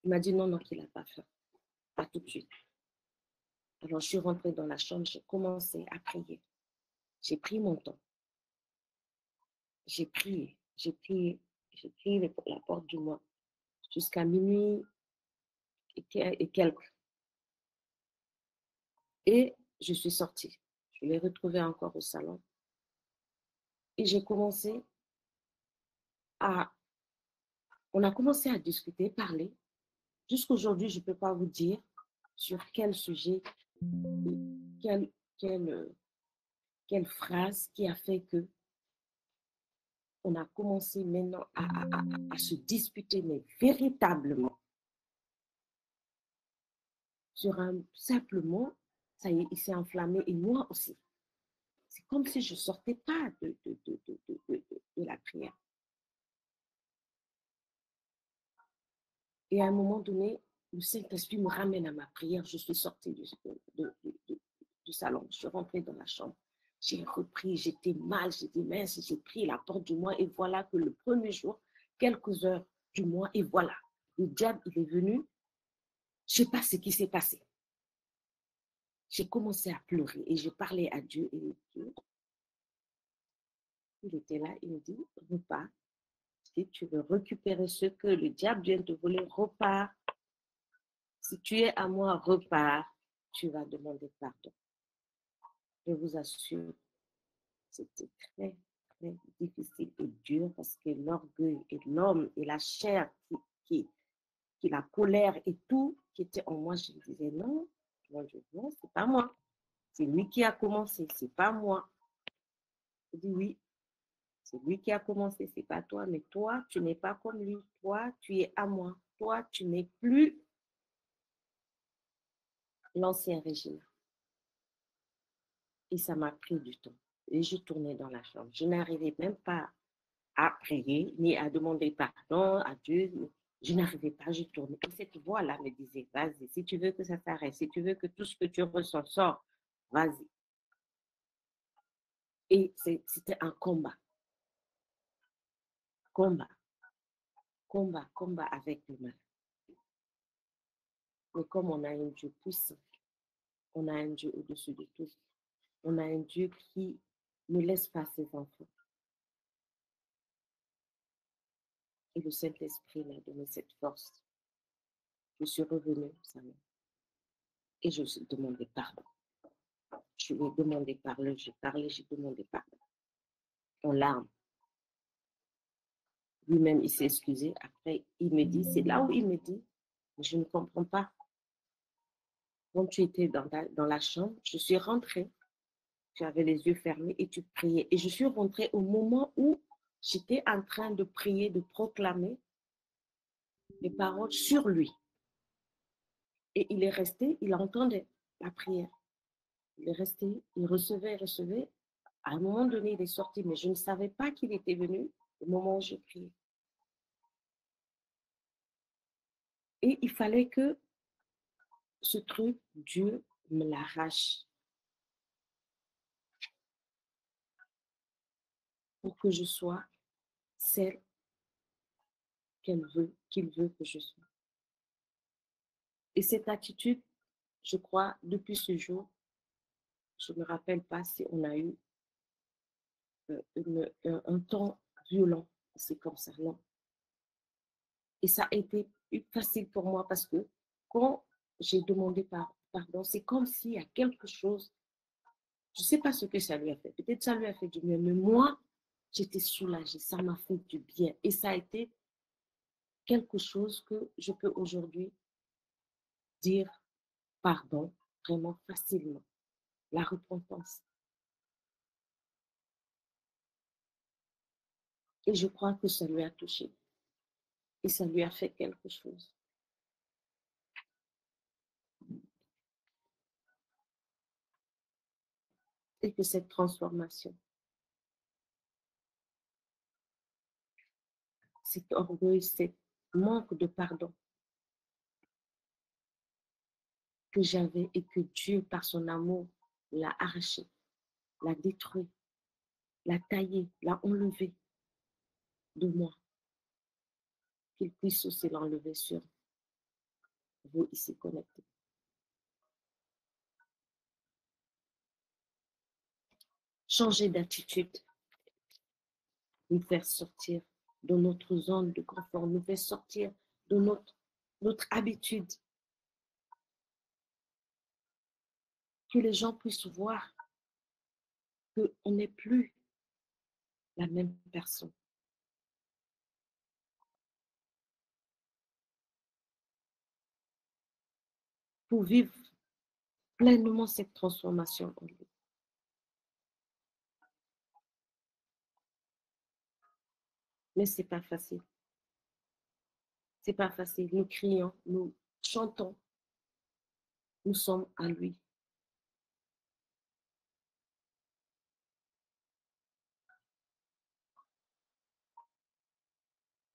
Il m'a dit non, qu'il n'a pas faim. Pas tout de suite. Alors, je suis rentrée dans la chambre, j'ai commencé à prier. J'ai pris mon temps. J'ai prié la porte du mois jusqu'à minuit et quelques. Et je suis sortie. Je l'ai retrouvée encore au salon. Et on a commencé à discuter, parler. Jusqu'aujourd'hui, je ne peux pas vous dire sur quel sujet, quelle phrase qui a fait que on a commencé maintenant à se disputer, mais véritablement. Sur un simple mot, ça y est, il s'est enflammé et moi aussi. C'est comme si je ne sortais pas de la prière. Et à un moment donné, le Saint-Esprit me ramène à ma prière. Je suis sortie du salon. Je suis rentrée dans la chambre. J'ai repris, j'étais mal, j'ai dit mince, j'ai pris la porte du mois et voilà que le premier jour, quelques heures du mois, et voilà, le diable, il est venu. Je ne sais pas ce qui s'est passé. J'ai commencé à pleurer et je parlais à Dieu et Dieu, il était là, il me dit, repars. Si tu veux récupérer ce que le diable vient de voler, repars. Si tu es à moi, repars. Tu vas demander pardon. Je vous assure, c'était très, très difficile et dur parce que l'orgueil et l'homme et la chair, la colère et tout qui était en moi, je me disais non, non, c'est pas moi. C'est lui qui a commencé, c'est pas moi. Je dis oui, c'est lui qui a commencé, c'est pas toi, mais toi, tu n'es pas comme lui. Toi, tu es à moi. Toi, tu n'es plus l'ancien régime. Et ça m'a pris du temps. Et je tournais dans la chambre. Je n'arrivais même pas à prier, ni à demander pardon à Dieu. Je n'arrivais pas, je tournais. Et cette voix-là me disait, vas-y, si tu veux que ça s'arrête, si tu veux que tout ce que tu ressens sorte, vas-y. Et c'était un combat. Combat avec le mal. Mais comme on a un Dieu puissant, on a un Dieu au-dessus de tout. On a un Dieu qui ne laisse pas ses enfants. Et le Saint-Esprit m'a donné cette force. Je suis revenue, Samuel, et je lui ai demandé pardon. Je lui ai demandé pardon, j'ai parlé, j'ai demandé pardon. En larmes. Lui-même, il s'est excusé. Après, il me dit, c'est là où il me dit, je ne comprends pas. Quand tu étais dans la chambre, je suis rentrée. Tu avais les yeux fermés et tu priais. Et je suis rentrée au moment où j'étais en train de prier, de proclamer les paroles sur lui. Et il est resté, il entendait la prière. Il est resté, il recevait, recevait. À un moment donné, il est sorti, mais je ne savais pas qu'il était venu au moment où je priais. Et il fallait que ce truc, Dieu me l'arrache pour que je sois celle qu'il veut que je sois. Et cette attitude, je crois, depuis ce jour, je ne me rappelle pas si on a eu un temps violent. C'est comme ça, non. Et ça a été facile pour moi parce que quand j'ai demandé pardon, c'est comme s'il y a quelque chose, je ne sais pas ce que ça lui a fait. Peut-être ça lui a fait du bien, mais moi, j'étais soulagée. Ça m'a fait du bien. Et ça a été quelque chose que je peux aujourd'hui dire pardon vraiment facilement. La repentance. Et je crois que ça lui a touché. Et ça lui a fait quelque chose. Et que cette transformation, cet orgueil, cet manque de pardon que j'avais et que Dieu, par son amour, l'a arraché, l'a détruit, l'a taillé, l'a enlevé de moi, qu'il puisse aussi l'enlever sur vous ici connectés. Changer d'attitude, nous faire sortir de notre zone de confort, nous faire sortir de notre habitude. Que les gens puissent voir qu'on n'est plus la même personne. Pour vivre pleinement cette transformation en lui. Mais ce n'est pas facile. C'est pas facile. Nous crions, nous chantons, nous sommes à lui.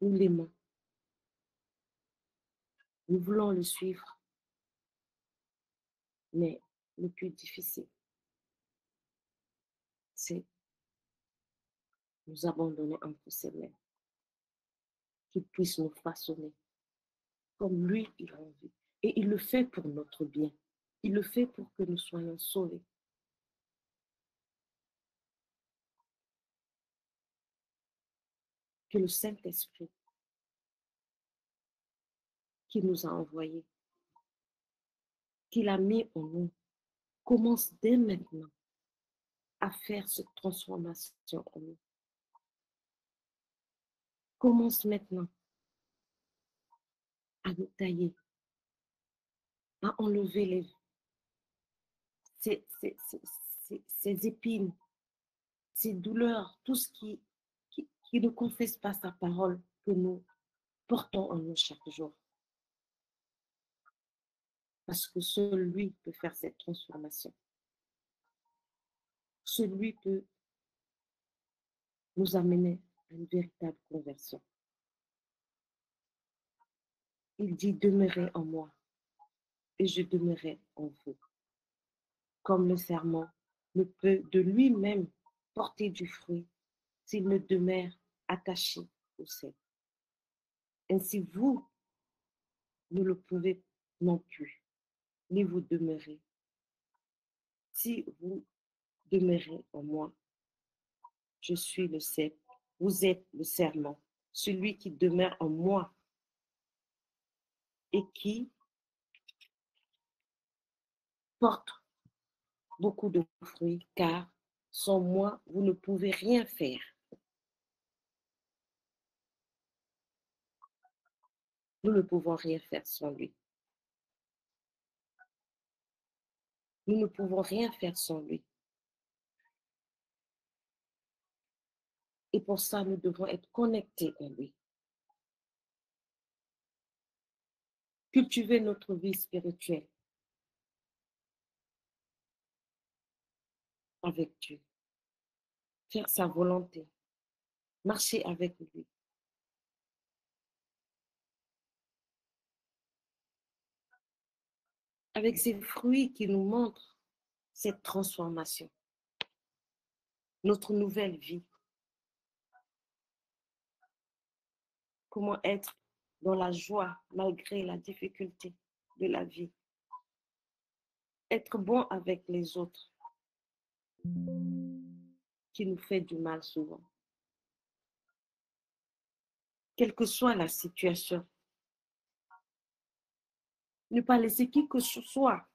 Nous l'aimons. Nous voulons le suivre. Mais le plus difficile, c'est nous abandonner entre ses mains. Qu'il puisse nous façonner comme lui, il a envie. Et il le fait pour notre bien. Il le fait pour que nous soyons sauvés. Que le Saint-Esprit qui nous a envoyés, qu'il a mis en nous, commence dès maintenant à faire cette transformation en nous. Commence maintenant à nous tailler, à enlever ces épines, ces douleurs, tout ce qui ne confesse pas sa parole que nous portons en nous chaque jour. Parce que seul lui peut faire cette transformation. Seul lui peut nous amener à une véritable conversion. Il dit, demeurez en moi et je demeurerai en vous. Comme le serment ne peut de lui-même porter du fruit s'il ne demeure attaché au cep. Ainsi, vous ne le pouvez non plus, ni vous demeurez. Si vous demeurez en moi je suis le cep. Vous êtes le serment, celui qui demeure en moi et qui porte beaucoup de fruits, car sans moi, vous ne pouvez rien faire. Nous ne pouvons rien faire sans lui. Nous ne pouvons rien faire sans lui. Et pour ça, nous devons être connectés à lui. Cultiver notre vie spirituelle avec Dieu. Faire sa volonté. Marcher avec lui. Avec ces fruits qui nous montrent cette transformation. Notre nouvelle vie. Comment être dans la joie malgré la difficulté de la vie. Être bon avec les autres qui nous fait du mal souvent. Quelle que soit la situation. Ne pas laisser qui que ce soit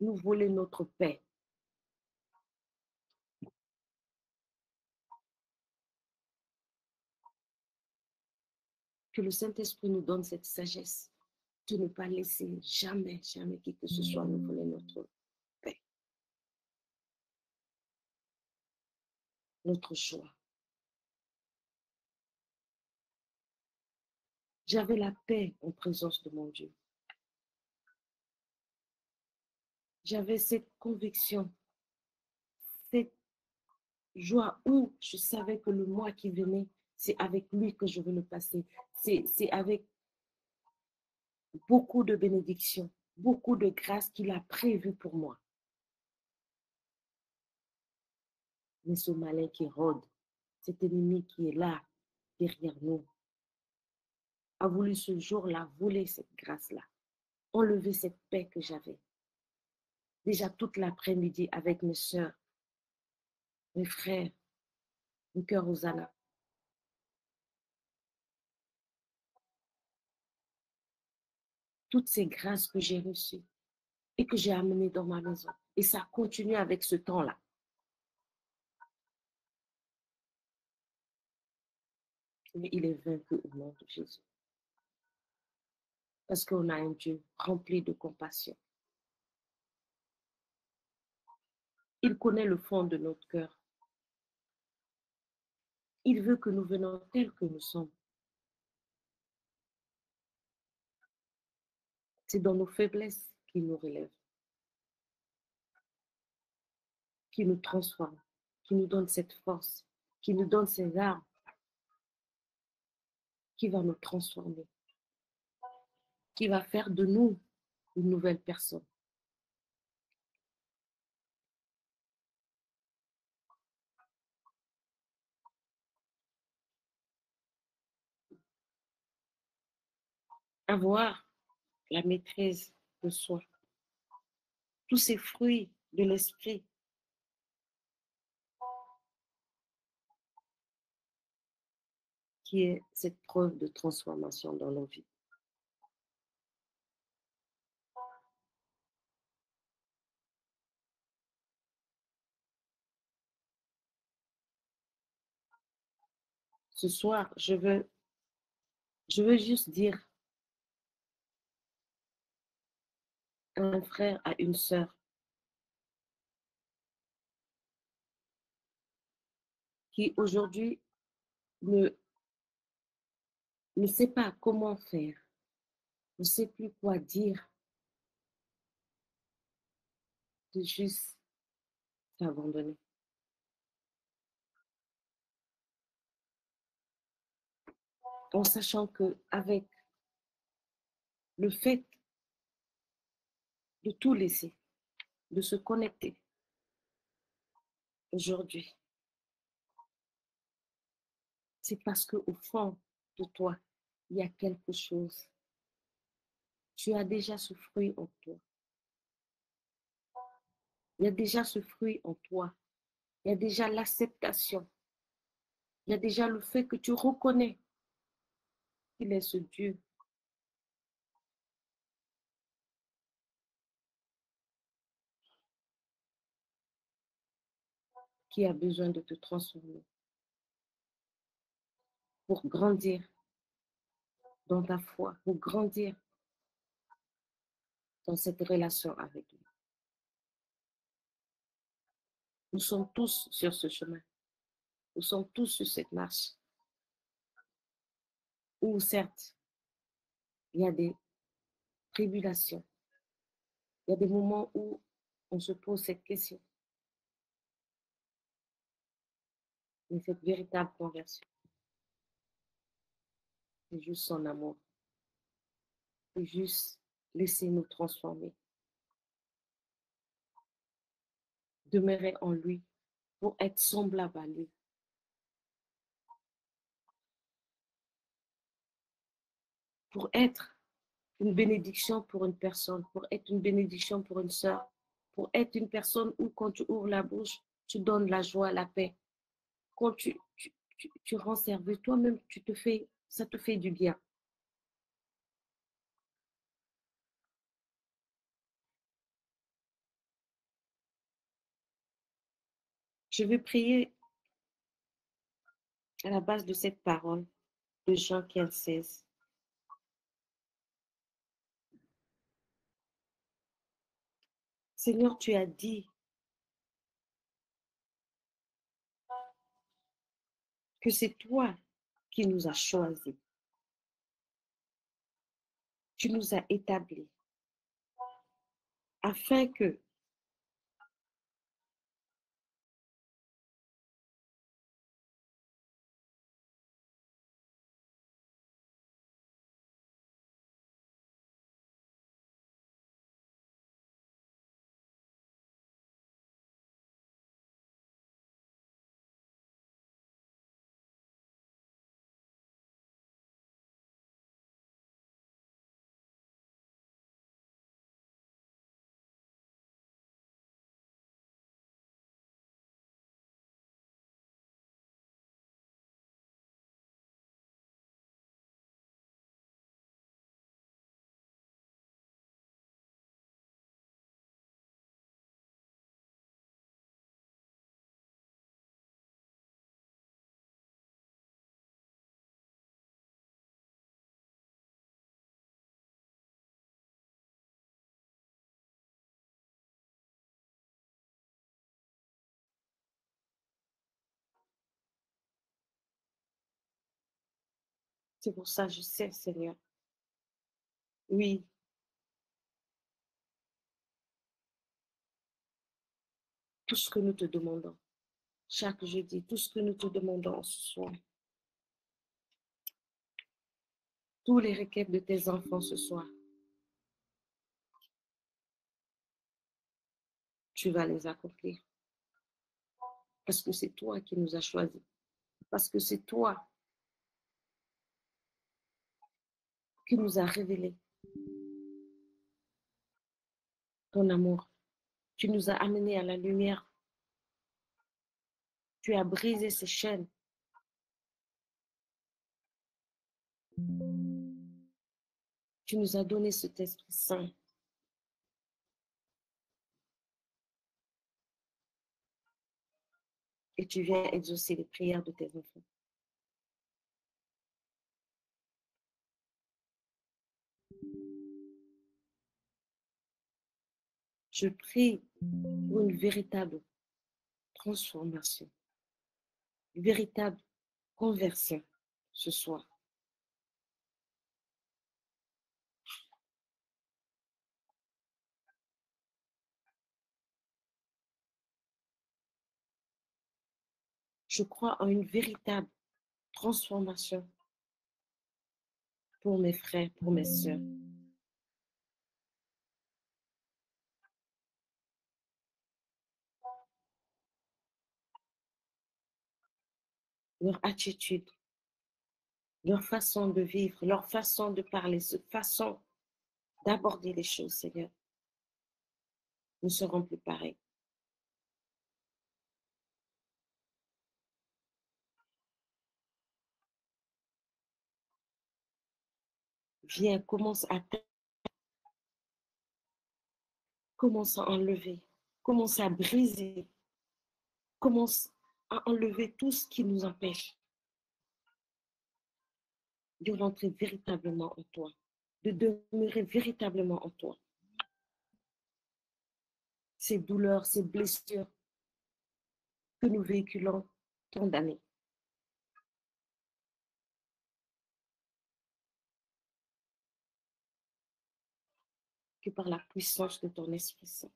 nous voler notre paix. Que le Saint-Esprit nous donne cette sagesse de ne pas laisser jamais, jamais qui que ce soit nous voler notre paix, notre joie. J'avais la paix en présence de mon Dieu. J'avais cette conviction, cette joie où je savais que le mois qui venait, c'est avec lui que je veux le passer. C'est avec beaucoup de bénédictions, beaucoup de grâce qu'il a prévu pour moi. Mais ce malin qui rôde, cet ennemi qui est là, derrière nous, a voulu ce jour-là voler cette grâce-là, enlever cette paix que j'avais. Déjà toute l'après-midi avec mes soeurs, mes frères, mon cœur aux ânes. Toutes ces grâces que j'ai reçues et que j'ai amenées dans ma maison. Et ça continue avec ce temps-là. Mais il est vaincu au nom de Jésus. Parce qu'on a un Dieu rempli de compassion. Il connaît le fond de notre cœur. Il veut que nous venions tels que nous sommes. C'est dans nos faiblesses qu'il nous relève, qui nous transforme, qui nous donne cette force, qui nous donne ces armes, qui va nous transformer, qui va faire de nous une nouvelle personne. Avoir la maîtrise de soi, tous ces fruits de l'esprit qui est cette preuve de transformation dans nos vies. Ce soir, je veux juste dire à un frère, à une sœur, qui aujourd'hui ne sait pas comment faire, ne sait plus quoi dire, de juste s'abandonner. En sachant qu'avec le fait de tout laisser, de se connecter aujourd'hui, c'est parce qu'au fond de toi, il y a quelque chose. Tu as déjà ce fruit en toi. Il y a déjà ce fruit en toi. Il y a déjà l'acceptation. Il y a déjà le fait que tu reconnais qu'il est ce Dieu qui a besoin de te transformer pour grandir dans ta foi, pour grandir dans cette relation avec lui. Nous sommes tous sur ce chemin. Nous sommes tous sur cette marche où, certes, il y a des tribulations. Il y a des moments où on se pose cette question. Mais cette véritable conversion, c'est juste son amour. C'est juste laisser nous transformer. Demeurer en lui pour être semblable à lui. Pour être une bénédiction pour une personne, pour être une bénédiction pour une sœur, pour être une personne où quand tu ouvres la bouche, tu donnes la joie, la paix. Quand tu rends service, toi-même, ça te fait du bien. Je vais prier à la base de cette parole de Jean 15, 16. Seigneur, tu as dit que c'est toi qui nous as choisis. Tu nous as établis afin que c'est pour ça que je sais, Seigneur. Oui, tout ce que nous te demandons, chaque jeudi, tout ce que nous te demandons ce soir, tous les requêtes de tes enfants ce soir, tu vas les accomplir. Parce que c'est toi qui nous as choisis. Parce que c'est toi qui nous as révélé ton amour. Tu nous as amenés à la lumière. Tu as brisé ces chaînes. Tu nous as donné cet Esprit Saint. Et tu viens exaucer les prières de tes enfants. Je prie pour une véritable transformation, une véritable conversion ce soir. Je crois en une véritable transformation pour mes frères, pour mes sœurs. Leur attitude, leur façon de vivre, leur façon de parler, cette façon d'aborder les choses, Seigneur, ne seront plus pareils. Viens, commence à enlever, commence à briser, commence à enlever tout ce qui nous empêche de rentrer véritablement en toi, de demeurer véritablement en toi. Ces douleurs, ces blessures que nous véhiculons tant d'années. Que par la puissance de ton Esprit Saint,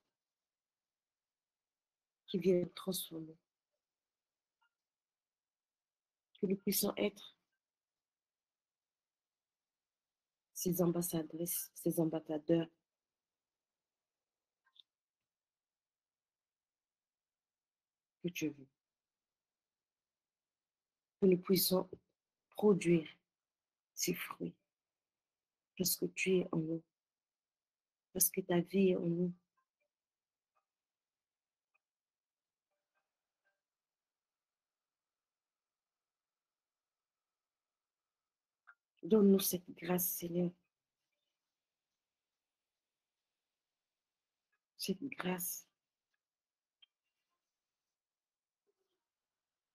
qui vient transformer, que nous puissions être ces ambassadrices, ces ambassadeurs que tu veux. Que nous puissions produire ces fruits, parce que tu es en nous, parce que ta vie est en nous. Donne-nous cette grâce, Seigneur, cette grâce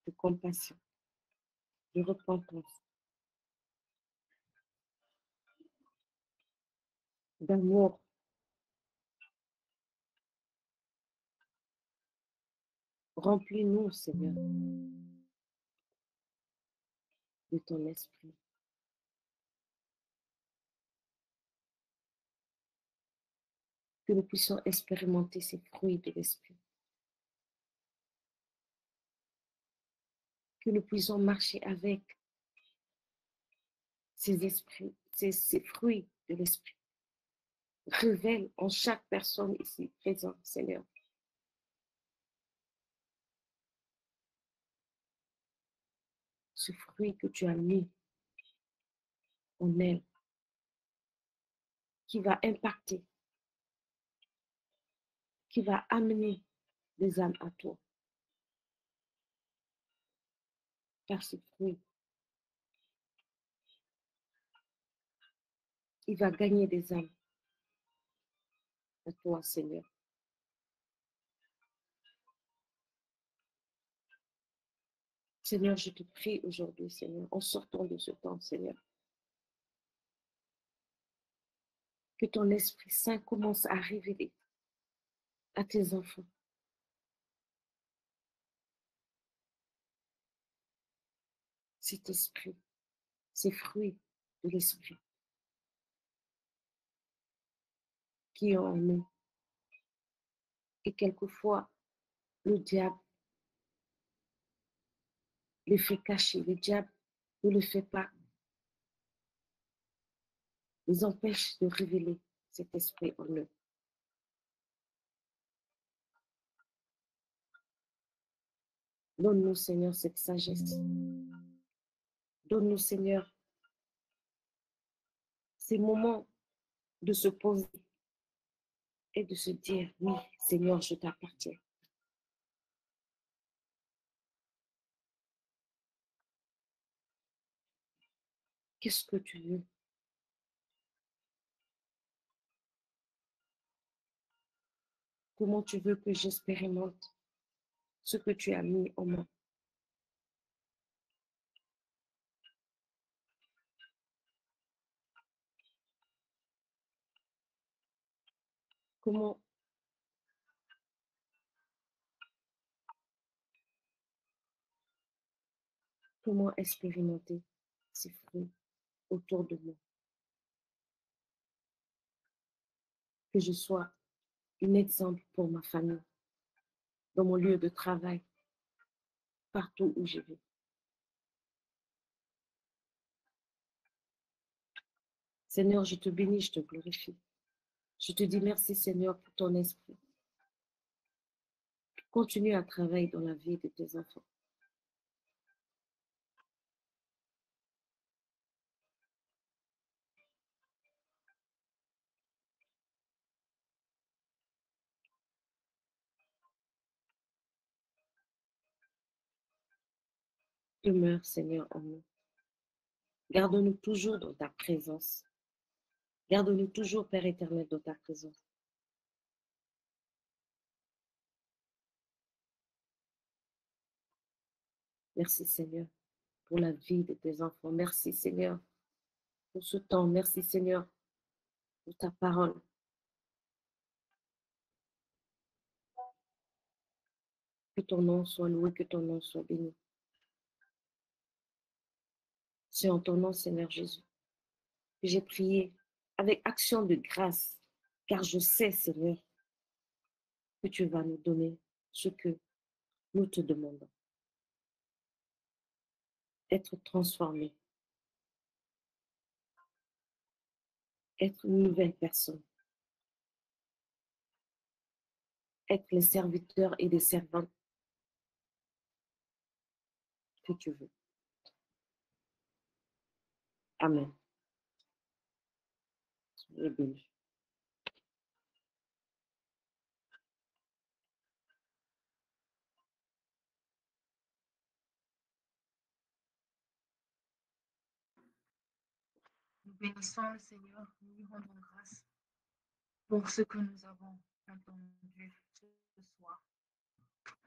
de compassion, de repentance, d'amour. Remplis-nous, Seigneur, de ton esprit. Que nous puissions expérimenter ces fruits de l'esprit. Que nous puissions marcher avec ces esprits, ces fruits de l'esprit. Révèle en chaque personne ici présente, Seigneur, ce fruit que tu as mis en elle, qui va impacter, qui va amener des âmes à toi. Par ce fruit, il va gagner des âmes à toi, Seigneur. Seigneur, je te prie aujourd'hui, Seigneur, en sortant de ce temps, Seigneur, que ton Esprit Saint commence à révéler à tes enfants cet esprit, ces fruits de l'esprit qui est en nous. Et quelquefois, le diable les fait cacher, le diable ne le fait pas, les empêche de révéler cet esprit en eux. Donne-nous, Seigneur, cette sagesse. Donne-nous, Seigneur, ces moments de se poser et de se dire, oui, Seigneur, je t'appartiens. Qu'est-ce que tu veux? Comment tu veux que j'expérimente ce que tu as mis en moi? Comment expérimenter ces fruits autour de moi? Que je sois un exemple pour ma famille, dans mon lieu de travail, partout où je vais. Seigneur, je te bénis, je te glorifie. Je te dis merci, Seigneur, pour ton esprit. Continue à travailler dans la vie de tes enfants. Demeure, Seigneur, en nous. Garde-nous toujours dans ta présence. Garde-nous toujours, Père éternel, dans ta présence. Merci, Seigneur, pour la vie de tes enfants. Merci, Seigneur, pour ce temps. Merci, Seigneur, pour ta parole. Que ton nom soit loué, que ton nom soit béni. C'est en ton nom, Seigneur Jésus, que j'ai prié avec action de grâce, car je sais, Seigneur, que tu vas nous donner ce que nous te demandons. Être transformé, être une nouvelle personne, être les serviteurs et les servantes que tu veux. Amen. Soyez bénis. Nous bénissons le Seigneur, nous lui rendons grâce pour ce que nous avons entendu ce soir,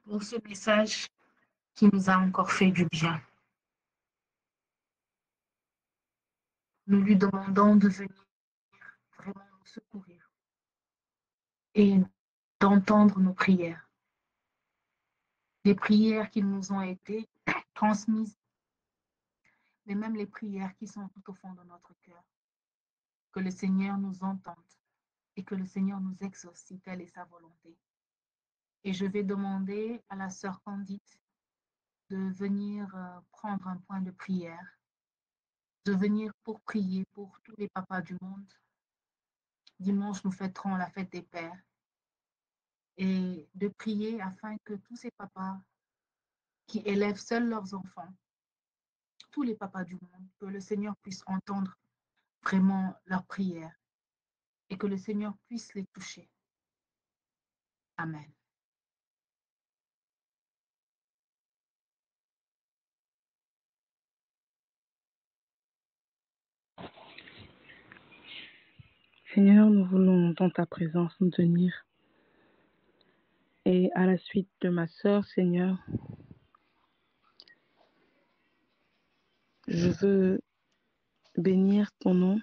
pour ce message qui nous a encore fait du bien. Nous lui demandons de venir vraiment nous secourir et d'entendre nos prières. Les prières qui nous ont été transmises, mais même les prières qui sont tout au fond de notre cœur. Que le Seigneur nous entende et que le Seigneur nous exauce si telle est sa volonté. Et je vais demander à la sœur Candide de venir prendre un point de prière, de venir pour prier pour tous les papas du monde. Dimanche, nous fêterons la fête des pères et de prier afin que tous ces papas qui élèvent seuls leurs enfants, tous les papas du monde, que le Seigneur puisse entendre vraiment leurs prières et que le Seigneur puisse les toucher. Amen. Seigneur, nous voulons dans ta présence nous tenir. Et à la suite de ma sœur, Seigneur, je veux bénir ton nom,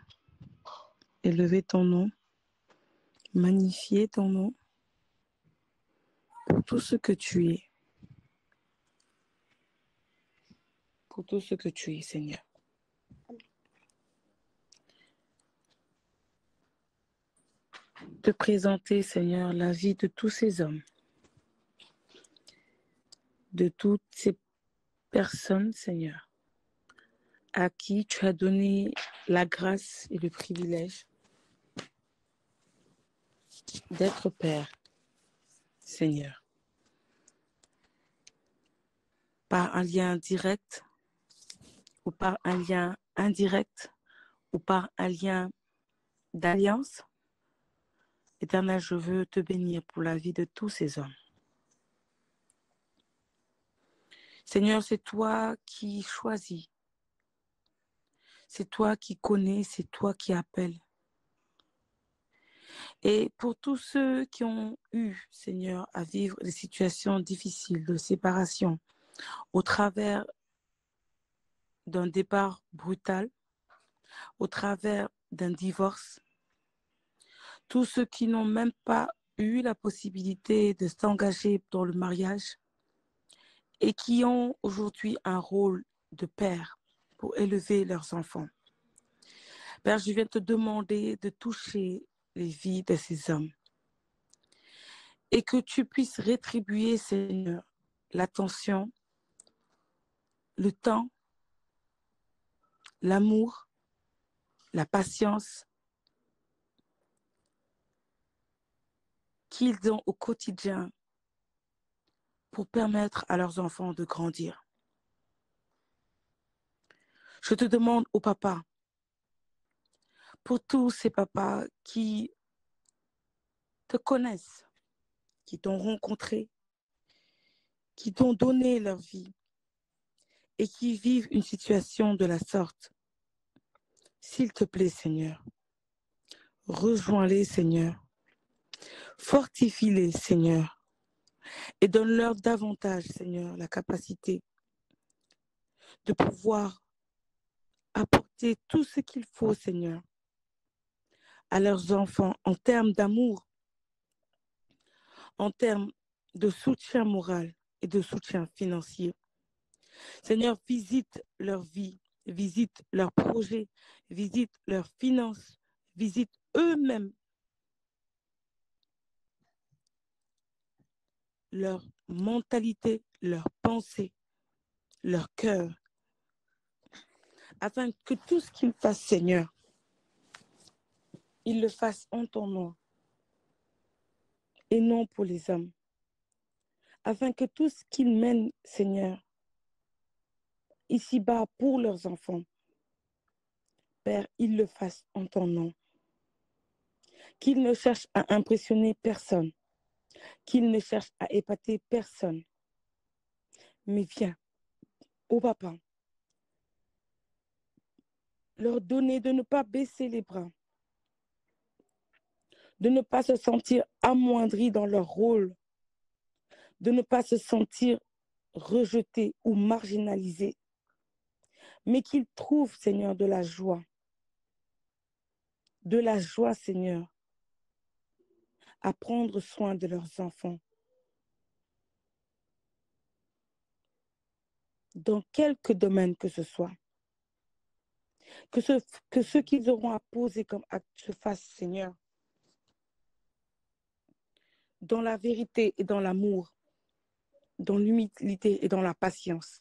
élever ton nom, magnifier ton nom pour tout ce que tu es. Pour tout ce que tu es, Seigneur. Te présenter, Seigneur, la vie de tous ces hommes, de toutes ces personnes, Seigneur, à qui tu as donné la grâce et le privilège d'être père, Seigneur. Par un lien direct ou par un lien indirect ou par un lien d'alliance. Éternel, je veux te bénir pour la vie de tous ces hommes. Seigneur, c'est toi qui choisis. C'est toi qui connais, c'est toi qui appelles. Et pour tous ceux qui ont eu, Seigneur, à vivre des situations difficiles de séparation au travers d'un départ brutal, au travers d'un divorce, tous ceux qui n'ont même pas eu la possibilité de s'engager dans le mariage et qui ont aujourd'hui un rôle de père pour élever leurs enfants. Père, je viens te demander de toucher les vies de ces hommes et que tu puisses rétribuer, Seigneur, l'attention, le temps, l'amour, la patience qu'ils ont au quotidien pour permettre à leurs enfants de grandir. Je te demande au papa, pour tous ces papas qui te connaissent, qui t'ont rencontré, qui t'ont donné leur vie et qui vivent une situation de la sorte. S'il te plaît, Seigneur, Rejoins-les, Seigneur. Fortifie-les, Seigneur. Et donne-leur davantage, Seigneur, la capacité de pouvoir apporter tout ce qu'il faut, Seigneur, à leurs enfants en termes d'amour, en termes de soutien moral et de soutien financier. Seigneur, visite leur vie, visite leurs projets, visite leurs finances, visite eux-mêmes leur mentalité, leur pensée, leur cœur, afin que tout ce qu'ils fassent, Seigneur, ils le fassent en ton nom et non pour les hommes. Afin que tout ce qu'ils mènent, Seigneur, ici-bas pour leurs enfants, Père, ils le fassent en ton nom. Qu'ils ne cherchent à impressionner personne, qu'ils ne cherchent à épater personne. Mais viens, au Papa, leur donner de ne pas baisser les bras, de ne pas se sentir amoindris dans leur rôle, de ne pas se sentir rejetés ou marginalisés, mais qu'ils trouvent, Seigneur, de la joie, Seigneur, à prendre soin de leurs enfants. Dans quelque domaine que ce soit. Que ce qu'ils auront à poser comme acte se fasse, Seigneur, dans la vérité et dans l'amour, dans l'humilité et dans la patience.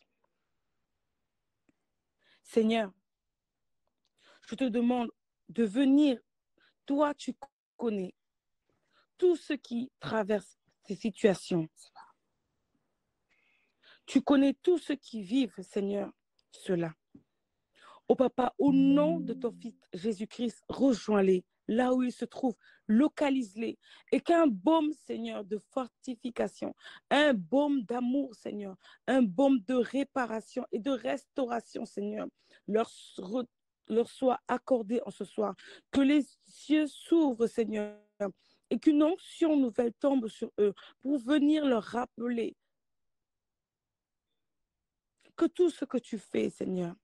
Seigneur, je te demande de venir. Toi, tu connais tous ceux qui traversent ces situations. Tu connais tous ceux qui vivent, Seigneur, cela. Oh Papa, au nom de ton Fils Jésus-Christ, rejoins-les là où ils se trouvent, localise-les. Et qu'un baume, Seigneur, de fortification, un baume d'amour, Seigneur, un baume de réparation et de restauration, Seigneur, leur soit accordé en ce soir. Que les cieux s'ouvrent, Seigneur, et qu'une onction nouvelle tombe sur eux pour venir leur rappeler que tout ce que tu fais, Seigneur,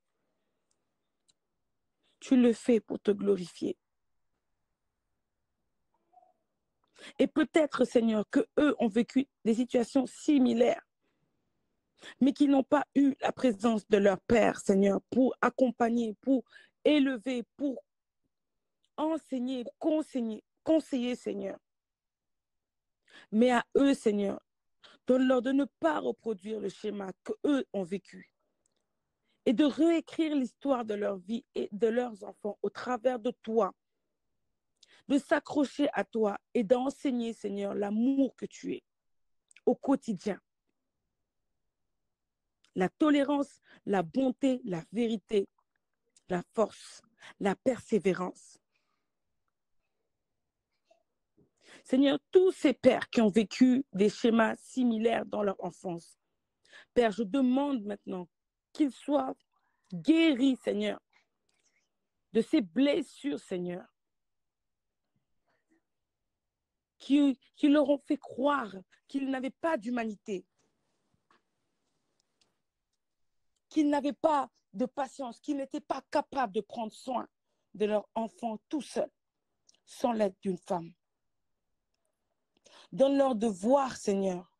tu le fais pour te glorifier. Et peut-être, Seigneur, qu'eux ont vécu des situations similaires, mais qu'ils n'ont pas eu la présence de leur Père, Seigneur, pour accompagner, pour élever, pour enseigner, conseiller, Seigneur. Mais à eux, Seigneur, donne-leur de ne pas reproduire le schéma qu'eux ont vécu et de réécrire l'histoire de leur vie et de leurs enfants au travers de toi, de s'accrocher à toi et d'enseigner, Seigneur, l'amour que tu es au quotidien. La tolérance, la bonté, la vérité, la force, la persévérance. Seigneur, tous ces pères qui ont vécu des schémas similaires dans leur enfance, Père, je demande maintenant qu'ils soient guéris, Seigneur, de ces blessures, Seigneur, qui leur ont fait croire qu'ils n'avaient pas d'humanité, qu'ils n'avaient pas de patience, qu'ils n'étaient pas capables de prendre soin de leur enfant tout seul, sans l'aide d'une femme. Donne-leur de voir, Seigneur,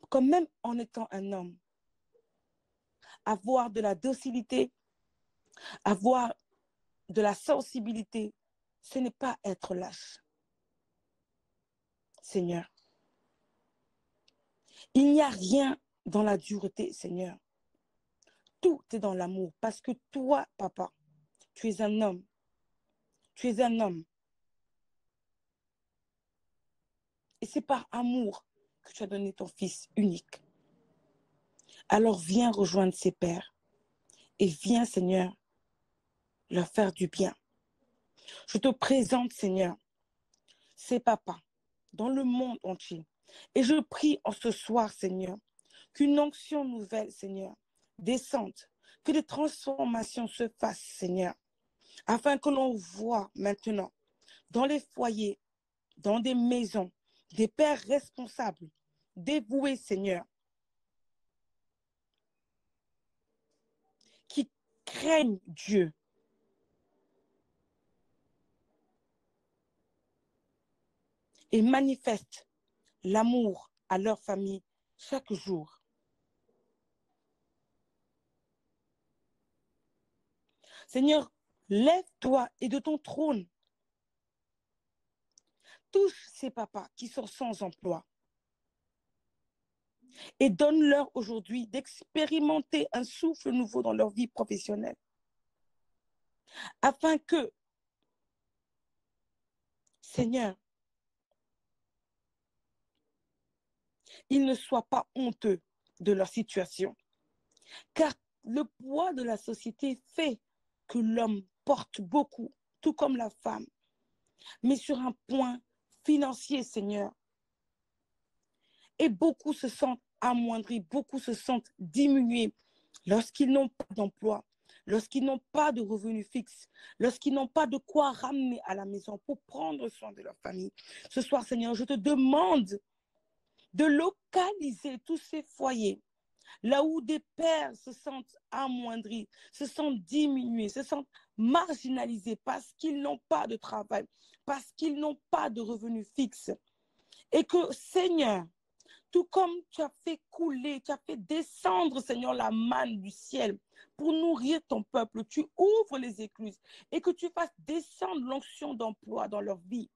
comme même en étant un homme, avoir de la docilité, avoir de la sensibilité, ce n'est pas être lâche. Seigneur, il n'y a rien dans la dureté, Seigneur. Tout est dans l'amour, parce que toi, Papa, tu es un homme. Tu es un homme. Et c'est par amour que tu as donné ton Fils unique. Alors viens rejoindre ces pères et viens, Seigneur, leur faire du bien. Je te présente, Seigneur, ces papas dans le monde entier. Et je prie en ce soir, Seigneur, qu'une onction nouvelle, Seigneur, descende, que des transformations se fassent, Seigneur, afin que l'on voit maintenant dans les foyers, dans des maisons, des pères responsables, dévoués, Seigneur, qui craignent Dieu. Et manifestent l'amour à leur famille chaque jour. Seigneur, lève-toi et de ton trône, touche ces papas qui sont sans emploi et donne-leur aujourd'hui d'expérimenter un souffle nouveau dans leur vie professionnelle, afin que, Seigneur, ils ne soient pas honteux de leur situation. Car le poids de la société fait que l'homme porte beaucoup, tout comme la femme. Mais sur un point financier, Seigneur, et beaucoup se sentent amoindris, beaucoup se sentent diminués lorsqu'ils n'ont pas d'emploi, lorsqu'ils n'ont pas de revenus fixes, lorsqu'ils n'ont pas de quoi ramener à la maison pour prendre soin de leur famille. Ce soir, Seigneur, je te demande de localiser tous ces foyers, là où des pères se sentent amoindris, se sentent diminués, se sentent marginalisés parce qu'ils n'ont pas de travail, parce qu'ils n'ont pas de revenus fixes. Et que, Seigneur, tout comme tu as fait couler, tu as fait descendre, Seigneur, la manne du ciel pour nourrir ton peuple, tu ouvres les écluses et que tu fasses descendre l'onction d'emploi dans leur vie,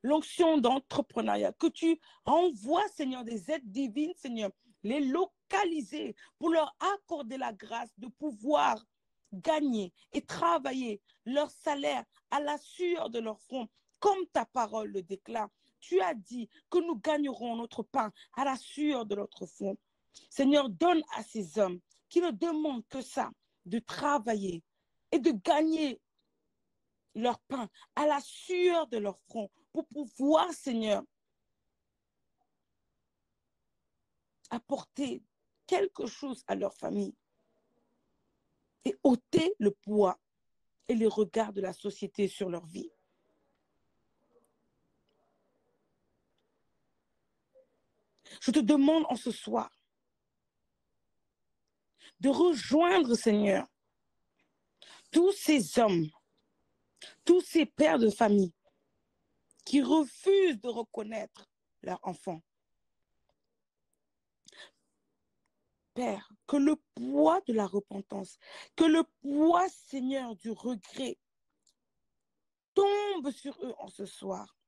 l'onction d'entrepreneuriat, que tu envoies, Seigneur, des aides divines, Seigneur, les localiser pour leur accorder la grâce de pouvoir gagner et travailler leur salaire à la sueur de leur front, comme ta parole le déclare. Tu as dit que nous gagnerons notre pain à la sueur de notre front. Seigneur, donne à ces hommes qui ne demandent que ça, de travailler et de gagner leur pain à la sueur de leur front pour pouvoir, Seigneur, apporter quelque chose à leur famille et ôter le poids et les regards de la société sur leur vie. Je te demande en ce soir de rejoindre, Seigneur, tous ces hommes, tous ces pères de famille qui refusent de reconnaître leurs enfants. Père, que le poids de la repentance, que le poids, Seigneur, du regret tombe sur eux en ce soir.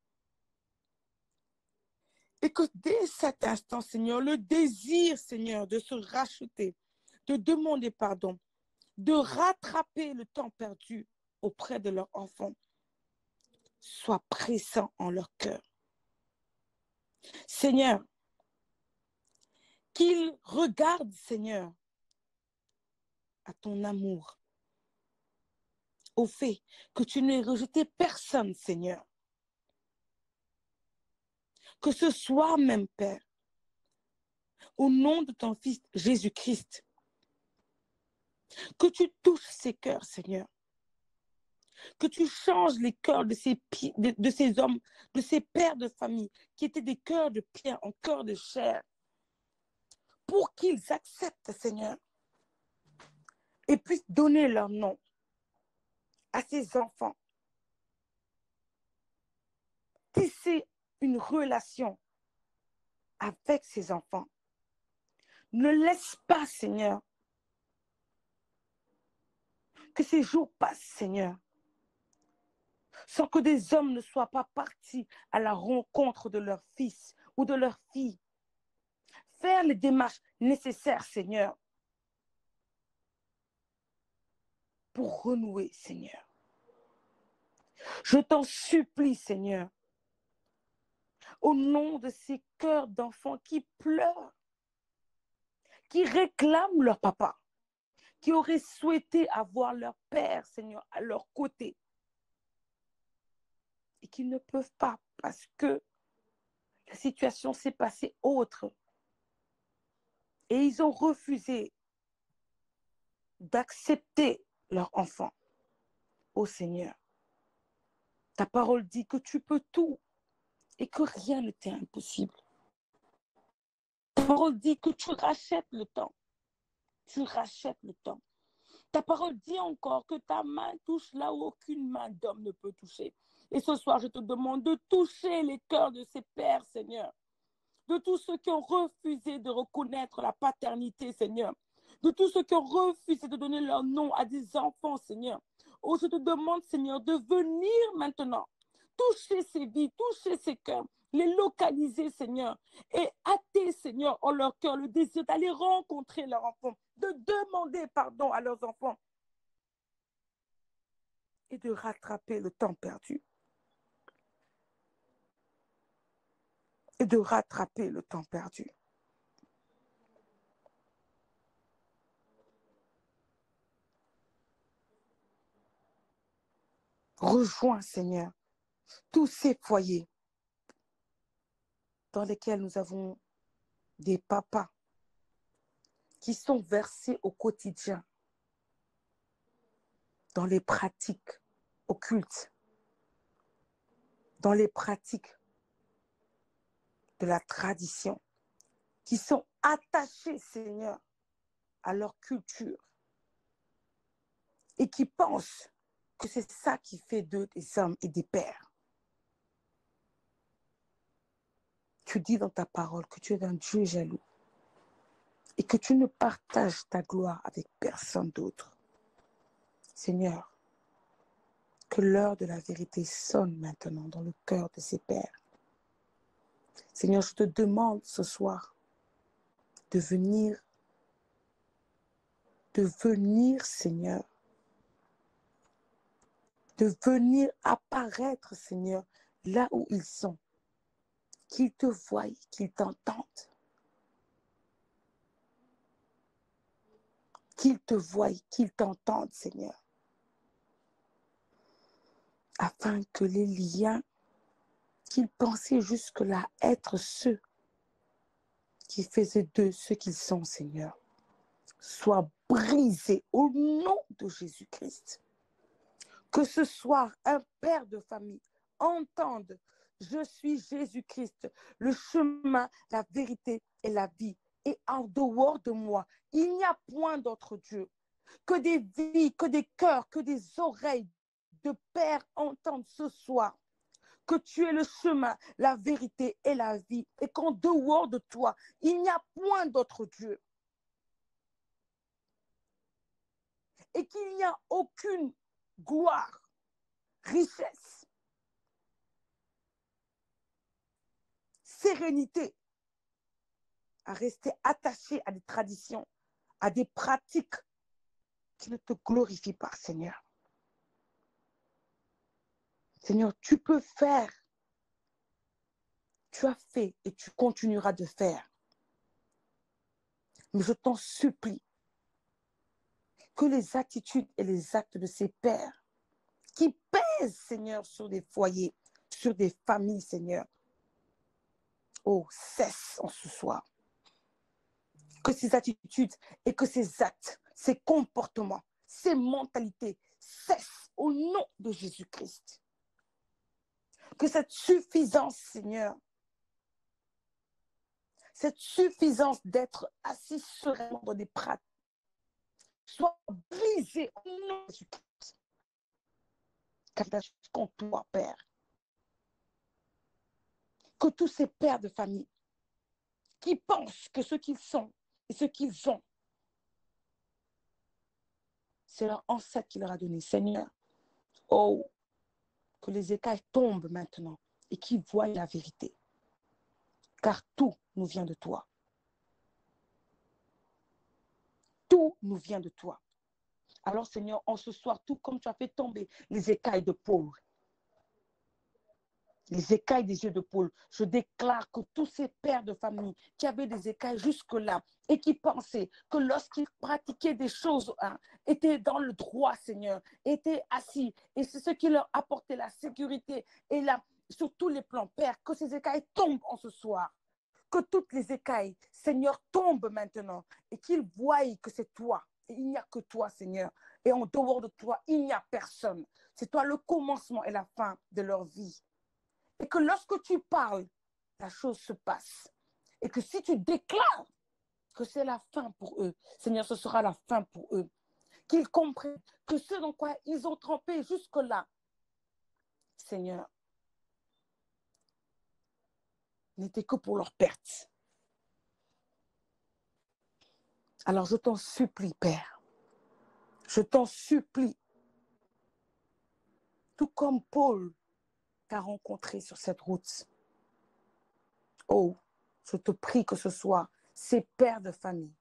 Et que dès cet instant, Seigneur, le désir, Seigneur, de se racheter, de demander pardon, de rattraper le temps perdu auprès de leurs enfants, soit pressant en leur cœur. Seigneur, qu'ils regardent, Seigneur, à ton amour, au fait que tu n'aies rejeté personne, Seigneur. Que ce soit même, Père, au nom de ton Fils Jésus-Christ, que tu touches ces cœurs, Seigneur. Que tu changes les cœurs de ces hommes, de ces pères de famille qui étaient des cœurs de pierre en cœurs de chair, pour qu'ils acceptent, Seigneur, et puissent donner leur nom à ces enfants. Tisser une relation avec ces enfants. Ne laisse pas, Seigneur, que ces jours passent, Seigneur, sans que des hommes ne soient pas partis à la rencontre de leur fils ou de leur fille. Faire les démarches nécessaires, Seigneur, pour renouer, Seigneur. Je t'en supplie, Seigneur, au nom de ces cœurs d'enfants qui pleurent, qui réclament leur papa, qui auraient souhaité avoir leur père, Seigneur, à leur côté, et qui ne peuvent pas parce que la situation s'est passée autre. Et ils ont refusé d'accepter leur enfant au Seigneur. Ta parole dit que tu peux tout et que rien ne t'est impossible. Ta parole dit que tu rachètes le temps. Tu rachètes le temps. Ta parole dit encore que ta main touche là où aucune main d'homme ne peut toucher. Et ce soir, je te demande de toucher les cœurs de ces pères, Seigneur. De tous ceux qui ont refusé de reconnaître la paternité, Seigneur. De tous ceux qui ont refusé de donner leur nom à des enfants, Seigneur. Oh, je te demande, Seigneur, de venir maintenant, toucher ces vies, toucher ces cœurs, les localiser, Seigneur, et hâter, Seigneur, en leur cœur le désir d'aller rencontrer leurs enfants, de demander pardon à leurs enfants et de rattraper le temps perdu. Et de rattraper le temps perdu. Rejoins, Seigneur, tous ces foyers dans lesquels nous avons des papas qui sont versés au quotidien dans les pratiques occultes, dans les pratiques de la tradition, qui sont attachés, Seigneur, à leur culture et qui pensent que c'est ça qui fait d'eux des hommes et des pères. Tu dis dans ta parole que tu es un Dieu jaloux et que tu ne partages ta gloire avec personne d'autre. Seigneur, que l'heure de la vérité sonne maintenant dans le cœur de ces pères. Seigneur, je te demande ce soir de venir, Seigneur, de venir apparaître, Seigneur, là où ils sont, qu'ils te voient, qu'ils t'entendent, qu'ils te voient, qu'ils t'entendent, Seigneur, afin que les liens qu'ils pensaient jusque-là être ceux qui faisaient d'eux ce qu'ils sont, Seigneur, soient brisés au nom de Jésus-Christ. Que ce soir, un père de famille entende: je suis Jésus-Christ, le chemin, la vérité et la vie. Et en dehors de moi, il n'y a point d'autre Dieu. Que des vies, que des cœurs, que des oreilles de pères entendent ce soir que tu es le chemin, la vérité et la vie, et qu'en dehors de toi, il n'y a point d'autre Dieu. Et qu'il n'y a aucune gloire, richesse, sérénité à rester attaché à des traditions, à des pratiques qui ne te glorifient pas, Seigneur. Seigneur, tu peux faire. Tu as fait et tu continueras de faire. Mais je t'en supplie que les attitudes et les actes de ces pères qui pèsent, Seigneur, sur des foyers, sur des familles, Seigneur, oh, cesse en ce soir. Que ces attitudes et que ces actes, ces comportements, ces mentalités cessent au nom de Jésus-Christ. Que cette suffisance, Seigneur, cette suffisance d'être assis sereinement dans des pratiques soit brisée au nom de Jésus-Christ. Car la chose contre toi, Père. Que tous ces pères de famille qui pensent que ce qu'ils sont et ce qu'ils ont, c'est leur ancêtre qui leur a donné. Seigneur, oh, que les écailles tombent maintenant et qu'ils voient la vérité. Car tout nous vient de toi. Tout nous vient de toi. Alors, Seigneur, en ce soir, tout comme tu as fait tomber les écailles de Paul, les écailles des yeux de Paul, je déclare que tous ces pères de famille qui avaient des écailles jusque-là et qui pensaient que lorsqu'ils pratiquaient des choses, étaient dans le droit, Seigneur, étaient assis, et c'est ce qui leur apportait la sécurité et sur tous les plans, Père, que ces écailles tombent en ce soir. Que toutes les écailles, Seigneur, tombent maintenant et qu'ils voient que c'est toi. Et il n'y a que toi, Seigneur. Et en dehors de toi, il n'y a personne. C'est toi le commencement et la fin de leur vie. Et que lorsque tu parles, la chose se passe. Et que si tu déclares que c'est la fin pour eux, Seigneur, ce sera la fin pour eux. Qu'ils comprennent que ce dans quoi ils ont trempé jusque-là, Seigneur, n'était que pour leur perte. Alors je t'en supplie, Père. Je t'en supplie. Tout comme Paul t'a rencontré sur cette route. Oh, je te prie que ce soit ces pères de famille,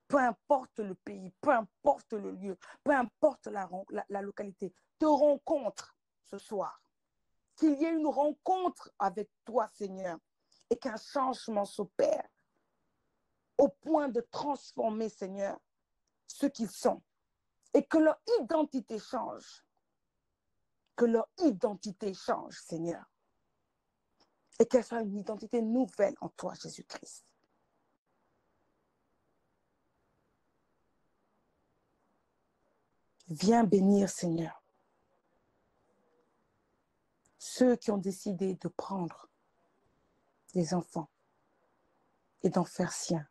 peu importe le pays, peu importe le lieu, peu importe la localité, te rencontrent ce soir. Qu'il y ait une rencontre avec toi, Seigneur, et qu'un changement s'opère au point de transformer, Seigneur, ce qu'ils sont et que leur identité change. Que leur identité change, Seigneur. Et qu'elle soit une identité nouvelle en toi, Jésus-Christ. Viens bénir, Seigneur, ceux qui ont décidé de prendre des enfants et d'en faire siens.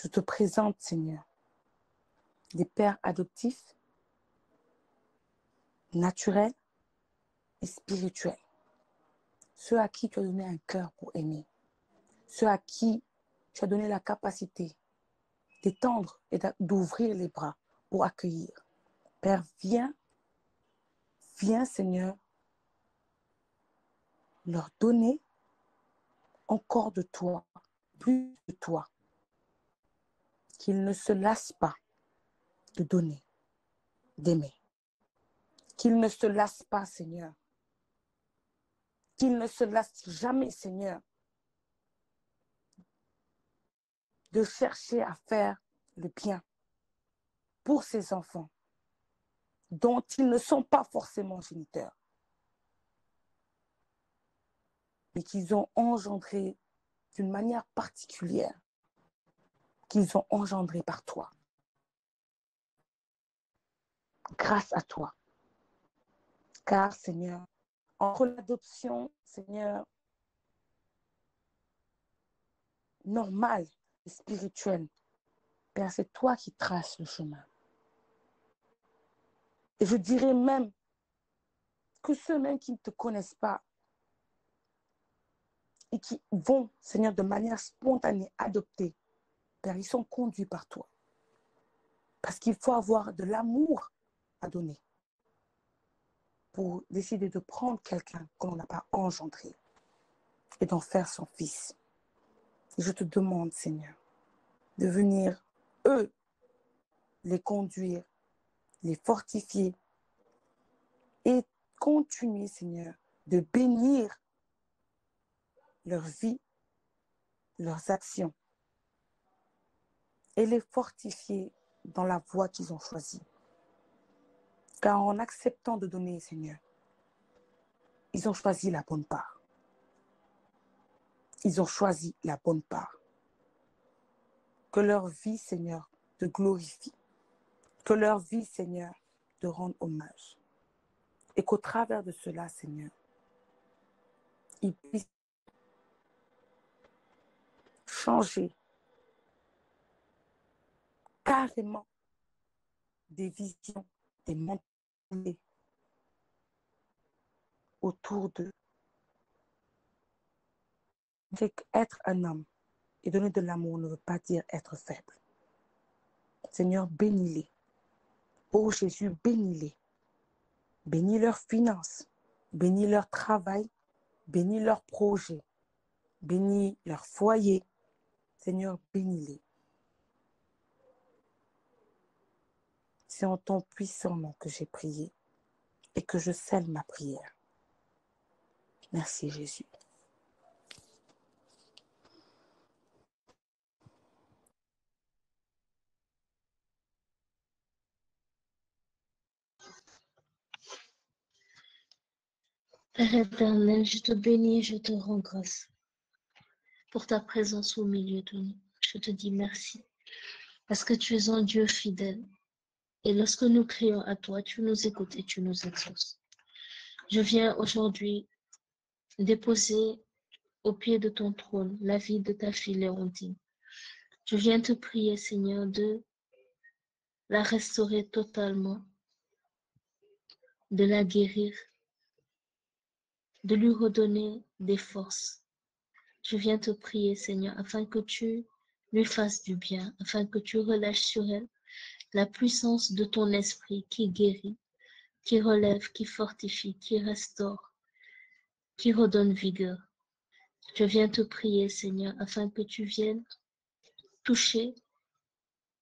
Je te présente, Seigneur, des pères adoptifs, naturels et spirituels. Ceux à qui tu as donné un cœur pour aimer. Ceux à qui tu as donné la capacité d'étendre et d'ouvrir les bras pour accueillir. Père, viens, Seigneur, leur donner encore de toi, plus de toi. Qu'ils ne se lassent pas de donner, d'aimer. Qu'ils ne se lassent pas, Seigneur. Qu'ils ne se lassent jamais, Seigneur, de chercher à faire le bien pour ces enfants dont ils ne sont pas forcément géniteurs, mais qu'ils ont engendré d'une manière particulière, qu'ils ont engendré par toi. Grâce à toi. Car, Seigneur, entre l'adoption, Seigneur, normale et spirituelle, Père, c'est toi qui traces le chemin. Et je dirais même que ceux même qui ne te connaissent pas et qui vont, Seigneur, de manière spontanée adopter, Père, ils sont conduits par toi. Parce qu'il faut avoir de l'amour à donner pour décider de prendre quelqu'un qu'on n'a pas engendré et d'en faire son fils. Et je te demande, Seigneur, de venir, eux, les conduire, les fortifier et continuer, Seigneur, de bénir leur vie, leurs actions et les fortifier dans la voie qu'ils ont choisie. Car en acceptant de donner, Seigneur, ils ont choisi la bonne part. Ils ont choisi la bonne part. Que leur vie, Seigneur, te glorifie. Que leur vie, Seigneur, te rende hommage. Et qu'au travers de cela, Seigneur, ils puissent changer carrément des visions, des mentalités autour d'eux. Être un homme et donner de l'amour ne veut pas dire être faible. Seigneur, bénis-les. Oh Jésus, bénis-les. Bénis leurs finances, bénis leur travail, bénis leurs projets, bénis leur foyer. Seigneur, bénis-les. C'est en ton puissant nom que j'ai prié et que je scelle ma prière. Merci Jésus. Père éternel, je te bénis, je te rends grâce pour ta présence au milieu de nous. Je te dis merci parce que tu es un Dieu fidèle Et lorsque nous crions à toi, tu nous écoutes et tu nous exauces. Je viens aujourd'hui déposer au pied de ton trône la vie de ta fille Léontine. Je viens te prier, Seigneur, de la restaurer totalement, de la guérir, de lui redonner des forces. Je viens te prier, Seigneur, afin que tu lui fasses du bien, afin que tu relâches sur elle la puissance de ton esprit qui guérit, qui relève, qui fortifie, qui restaure, qui redonne vigueur. Je viens te prier, Seigneur, afin que tu viennes toucher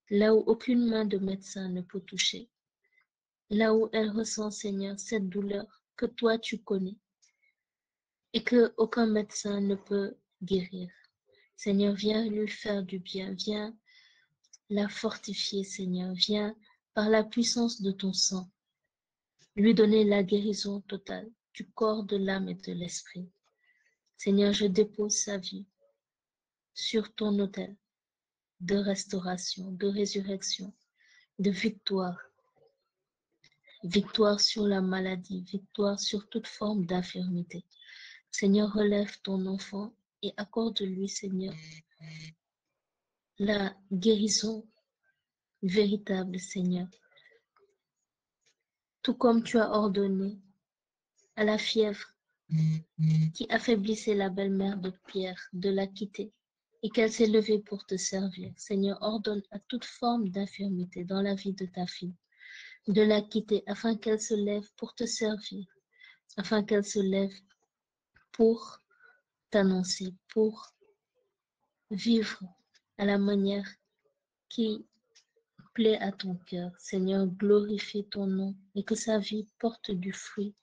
là où aucune main de médecin ne peut toucher, là où elle ressent, Seigneur, cette douleur que toi tu connais et que aucun médecin ne peut guérir. Seigneur, viens lui faire du bien, viens la fortifier, Seigneur, viens par la puissance de ton sang lui donner la guérison totale du corps, de l'âme et de l'esprit. Seigneur, je dépose sa vie sur ton autel de restauration, de résurrection, de victoire. Victoire sur la maladie, victoire sur toute forme d'infirmité. Seigneur, relève ton enfant et accorde-lui, Seigneur, la guérison véritable, Seigneur. Tout comme tu as ordonné à la fièvre qui affaiblissait la belle-mère de Pierre de la quitter et qu'elle s'est levée pour te servir. Seigneur, ordonne à toute forme d'infirmité dans la vie de ta fille de la quitter afin qu'elle se lève pour te servir, afin qu'elle se lève pour t'annoncer, pour vivre à la manière qui plaît à ton cœur. Seigneur, glorifie ton nom et que sa vie porte du fruit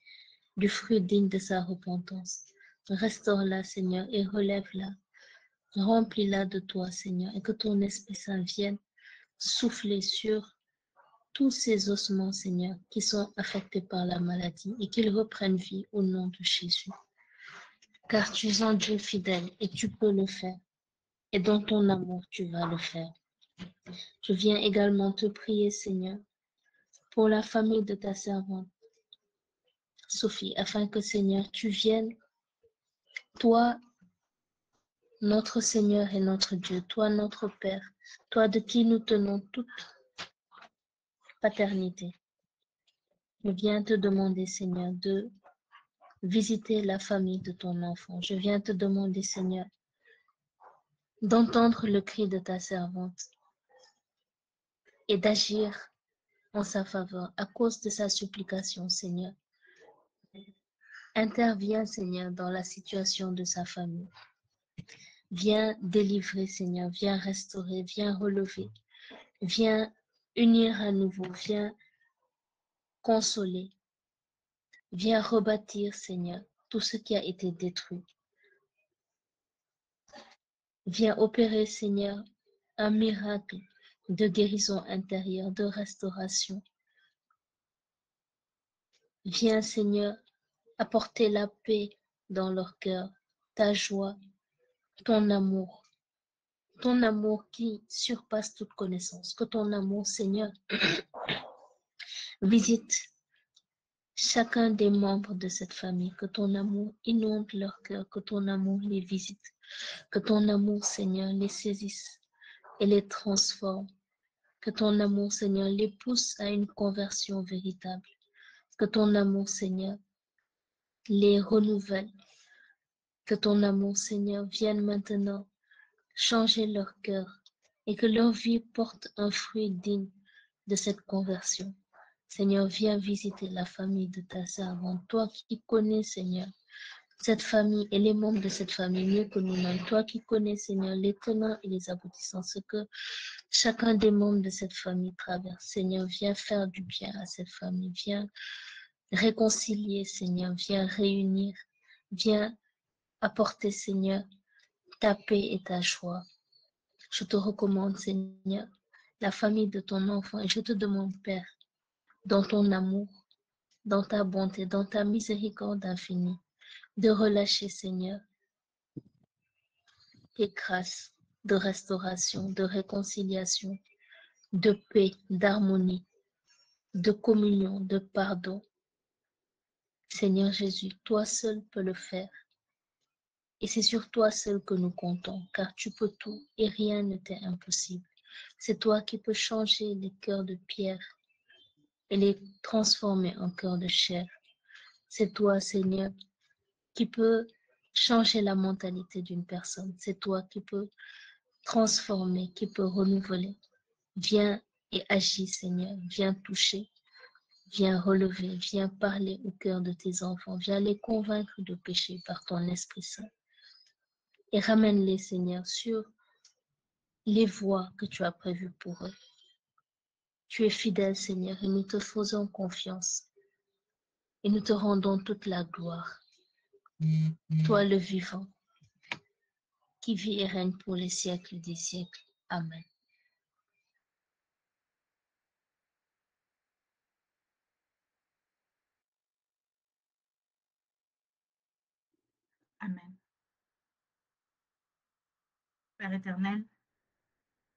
digne de sa repentance. Restaure-la, Seigneur, et relève-la. Remplis-la de toi, Seigneur, et que ton Esprit Saint vienne souffler sur tous ces ossements, Seigneur, qui sont affectés par la maladie et qu'ils reprennent vie au nom de Jésus. Car tu es un Dieu fidèle et tu peux le faire. Et dans ton amour, tu vas le faire. Je viens également te prier, Seigneur, pour la famille de ta servante, Sophie, afin que, Seigneur, tu viennes, toi, notre Seigneur et notre Dieu, toi, notre Père, toi de qui nous tenons toute paternité. Je viens te demander, Seigneur, de visiter la famille de ton enfant. Je viens te demander, Seigneur, d'entendre le cri de ta servante et d'agir en sa faveur à cause de sa supplication, Seigneur. Interviens, Seigneur, dans la situation de sa famille. Viens délivrer, Seigneur, viens restaurer, viens relever, viens unir à nouveau, viens consoler, viens rebâtir, Seigneur, tout ce qui a été détruit. Viens opérer, Seigneur, un miracle de guérison intérieure, de restauration. Viens, Seigneur, apporter la paix dans leur cœur, ta joie, ton amour qui surpasse toute connaissance. Que ton amour, Seigneur, visite chacun des membres de cette famille, que ton amour inonde leur cœur, que ton amour les visite, que ton amour, Seigneur, les saisisse et les transforme, que ton amour, Seigneur, les pousse à une conversion véritable, que ton amour, Seigneur, les renouvelle, que ton amour, Seigneur, vienne maintenant changer leur cœur et que leur vie porte un fruit digne de cette conversion. Seigneur, viens visiter la famille de ta servante, toi qui connais, Seigneur, cette famille et les membres de cette famille mieux que nous-mêmes, toi qui connais, Seigneur, les tenants et les aboutissants, ce que chacun des membres de cette famille traverse. Seigneur, viens faire du bien à cette famille, viens réconcilier, Seigneur, viens réunir, viens apporter, Seigneur, ta paix et ta joie. Je te recommande, Seigneur, la famille de ton enfant et je te demande, Père, dans ton amour, dans ta bonté, dans ta miséricorde infinie, de relâcher, Seigneur, tes grâces de restauration, de réconciliation, de paix, d'harmonie de communion, de pardon. Seigneur Jésus, toi seul peux le faire. Et c'est sur toi seul que nous comptons, car tu peux tout et rien ne t'est impossible. C'est toi qui peux changer les cœurs de pierre et les transformer en cœurs de chair. C'est toi, Seigneur, qui peux changer la mentalité d'une personne. C'est toi qui peux transformer, qui peut renouveler. Viens et agis, Seigneur. Viens toucher, viens relever, viens parler au cœur de tes enfants. Viens les convaincre de péché par ton Esprit Saint. Et ramène-les, Seigneur, sur les voies que tu as prévues pour eux. Tu es fidèle, Seigneur, et nous te faisons confiance. Et nous te rendons toute la gloire. Toi, le vivant, qui vit et règne pour les siècles des siècles. Amen. Amen. Père éternel,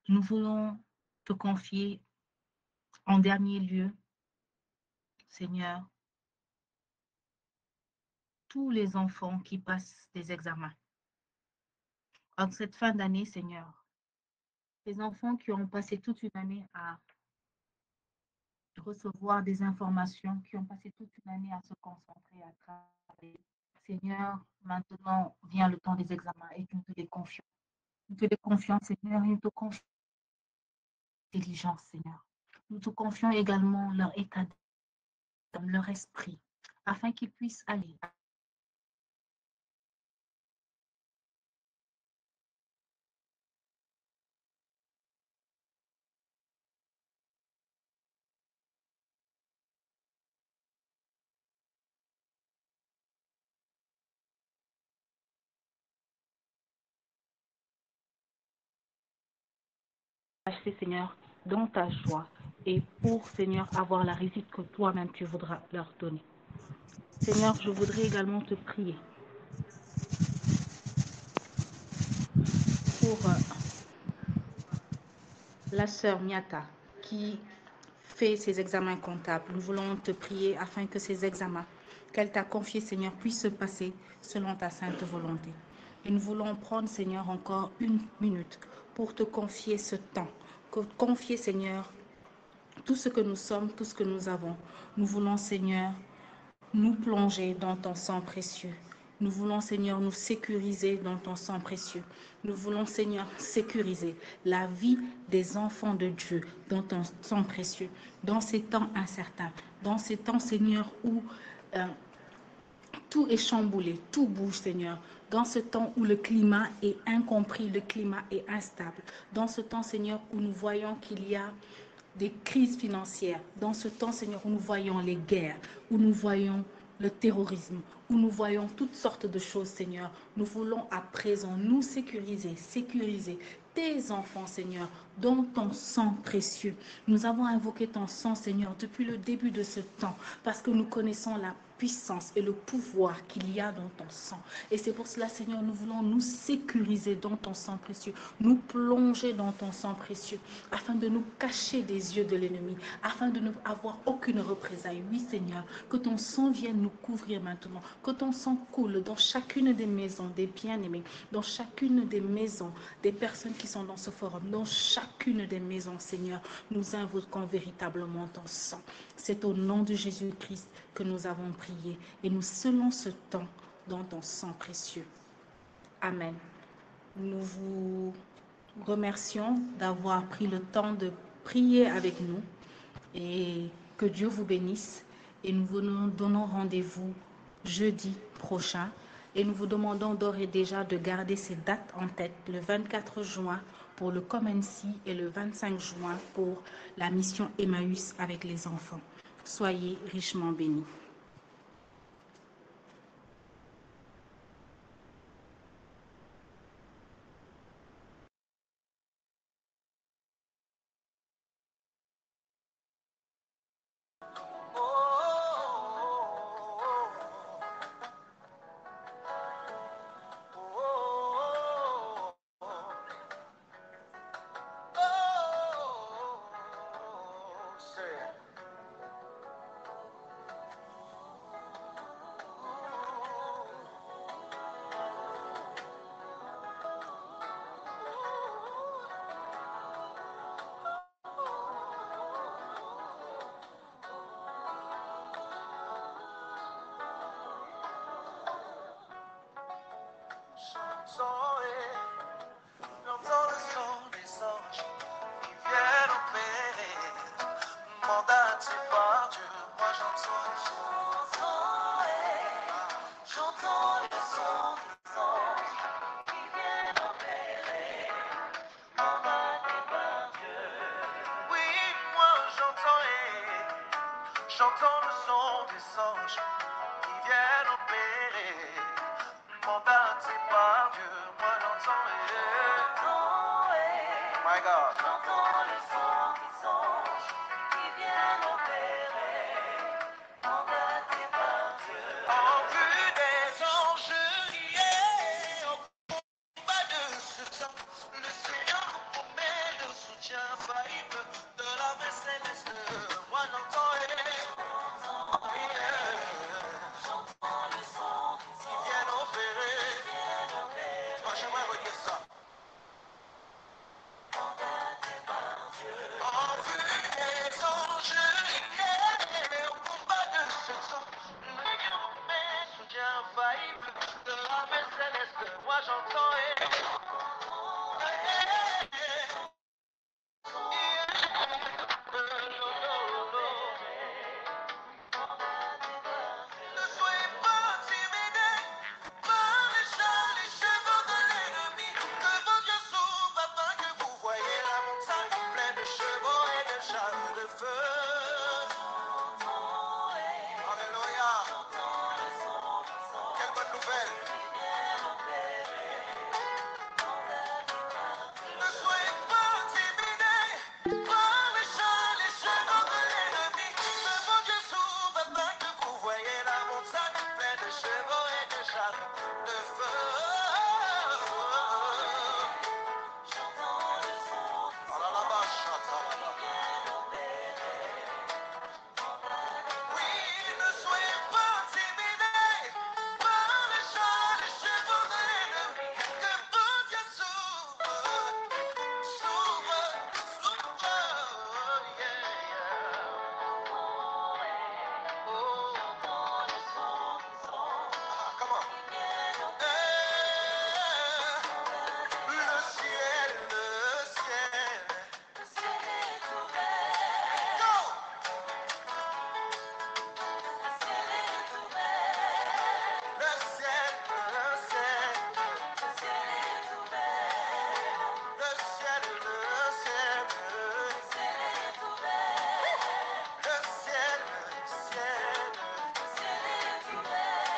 nous voulons te confier en dernier lieu, Seigneur, tous les enfants qui passent des examens. En cette fin d'année, Seigneur, les enfants qui ont passé toute une année à recevoir des informations, qui ont passé toute une année à se concentrer, à travailler. Seigneur, maintenant vient le temps des examens et nous te les confions. Nous te les confions, Seigneur, et nous te confions l'intelligence, Seigneur. Nous te confions également leur état d'âme, leur esprit, afin qu'ils puissent aller acheter, Seigneur, dans ta joie et pour, Seigneur, avoir la réussite que toi-même tu voudras leur donner. Seigneur, je voudrais également te prier pour la sœur Miata qui fait ses examens comptables. Nous voulons te prier afin que ces examens qu'elle t'a confiés, Seigneur, puissent se passer selon ta sainte volonté. Et nous voulons prendre, Seigneur, encore une minute pour te confier ce temps. Confier, Seigneur, tout ce que nous sommes, tout ce que nous avons. Nous voulons, Seigneur, nous plonger dans ton sang précieux. Nous voulons, Seigneur, nous sécuriser dans ton sang précieux. Nous voulons, Seigneur, sécuriser la vie des enfants de Dieu dans ton sang précieux, dans ces temps incertains, dans ces temps, Seigneur, où tout est chamboulé, tout bouge, Seigneur. Dans ce temps où le climat est incompris, le climat est instable. Dans ce temps, Seigneur, où nous voyons qu'il y a des crises financières. Dans ce temps, Seigneur, où nous voyons les guerres, où nous voyons le terrorisme, où nous voyons toutes sortes de choses, Seigneur. Nous voulons à présent nous sécuriser tes enfants, Seigneur, dans ton sang précieux. Nous avons invoqué ton sang, Seigneur, depuis le début de ce temps, parce que nous connaissons la puissance et le pouvoir qu'il y a dans ton sang. Et c'est pour cela, Seigneur, nous voulons nous sécuriser dans ton sang précieux, nous plonger dans ton sang précieux, afin de nous cacher des yeux de l'ennemi, afin de ne avoir aucune représailles. Oui, Seigneur, que ton sang vienne nous couvrir maintenant, que ton sang coule dans chacune des maisons des bien-aimés, dans chacune des maisons des personnes qui sont dans ce forum, dans chacune des maisons, Seigneur, nous invoquons véritablement ton sang. C'est au nom de Jésus-Christ que nous avons prié et nous scellons ce temps dans ton sang précieux. Amen. Nous vous remercions d'avoir pris le temps de prier avec nous et que Dieu vous bénisse. Et nous vous donnons rendez-vous jeudi prochain et nous vous demandons d'ores et déjà de garder ces dates en tête, le 24 juin pour le Comency et le 25 juin pour la mission Emmaüs avec les enfants. Soyez richement bénis. My God. J'entends le son des anges qui viennent opérer, mandatés par Dieu. En vue des anges liés au combat de ce temps, le Seigneur promet le soutien faillible de la main céleste. Moi j'entends j'entends le son qui viennent opérer. Moi j'aimerais redire ça. En vue des anges liés au combat de ce temps, le Seigneur promet soutien faillible de la main céleste. Moi j'entends Ne soyez pas intimidés par les chats, les chevaux de l'ennemi. Que vos yeux s'ouvrent afin que vous voyez la montagne pleine de chevaux et de chars de feu. Alléluia. Quelle bonne nouvelle. Ne soyez pas intimidés par les chats, les chevaux de l'ennemi. Que vos yeux s'ouvrent afin que vous voyez la montagne pleine de chevaux et de chars de feu. Oui, ne soyez pas intimidés par les chats, les chevaux de l'ennemi. Que vos yeux s'ouvrent, s'ouvrent, s'ouvrent, yeah, yeah. Oh, come on. Le ciel, le ciel. Le ciel est ouvert. Go! Le ciel est ouvert. Le ciel, le ciel. Le ciel est ouvert. Le ciel, le ciel. Le ciel est ouvert. Le ciel, le ciel. Le ciel est ouvert.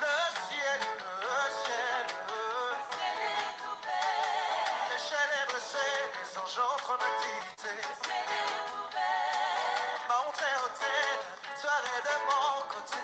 Le ciel, le ciel. Le ciel est ouvert. Les chaînes est brisées, les anges entrent en activité. Le ciel est ouvert. Ma honte est ôtée, tu es de mon côté.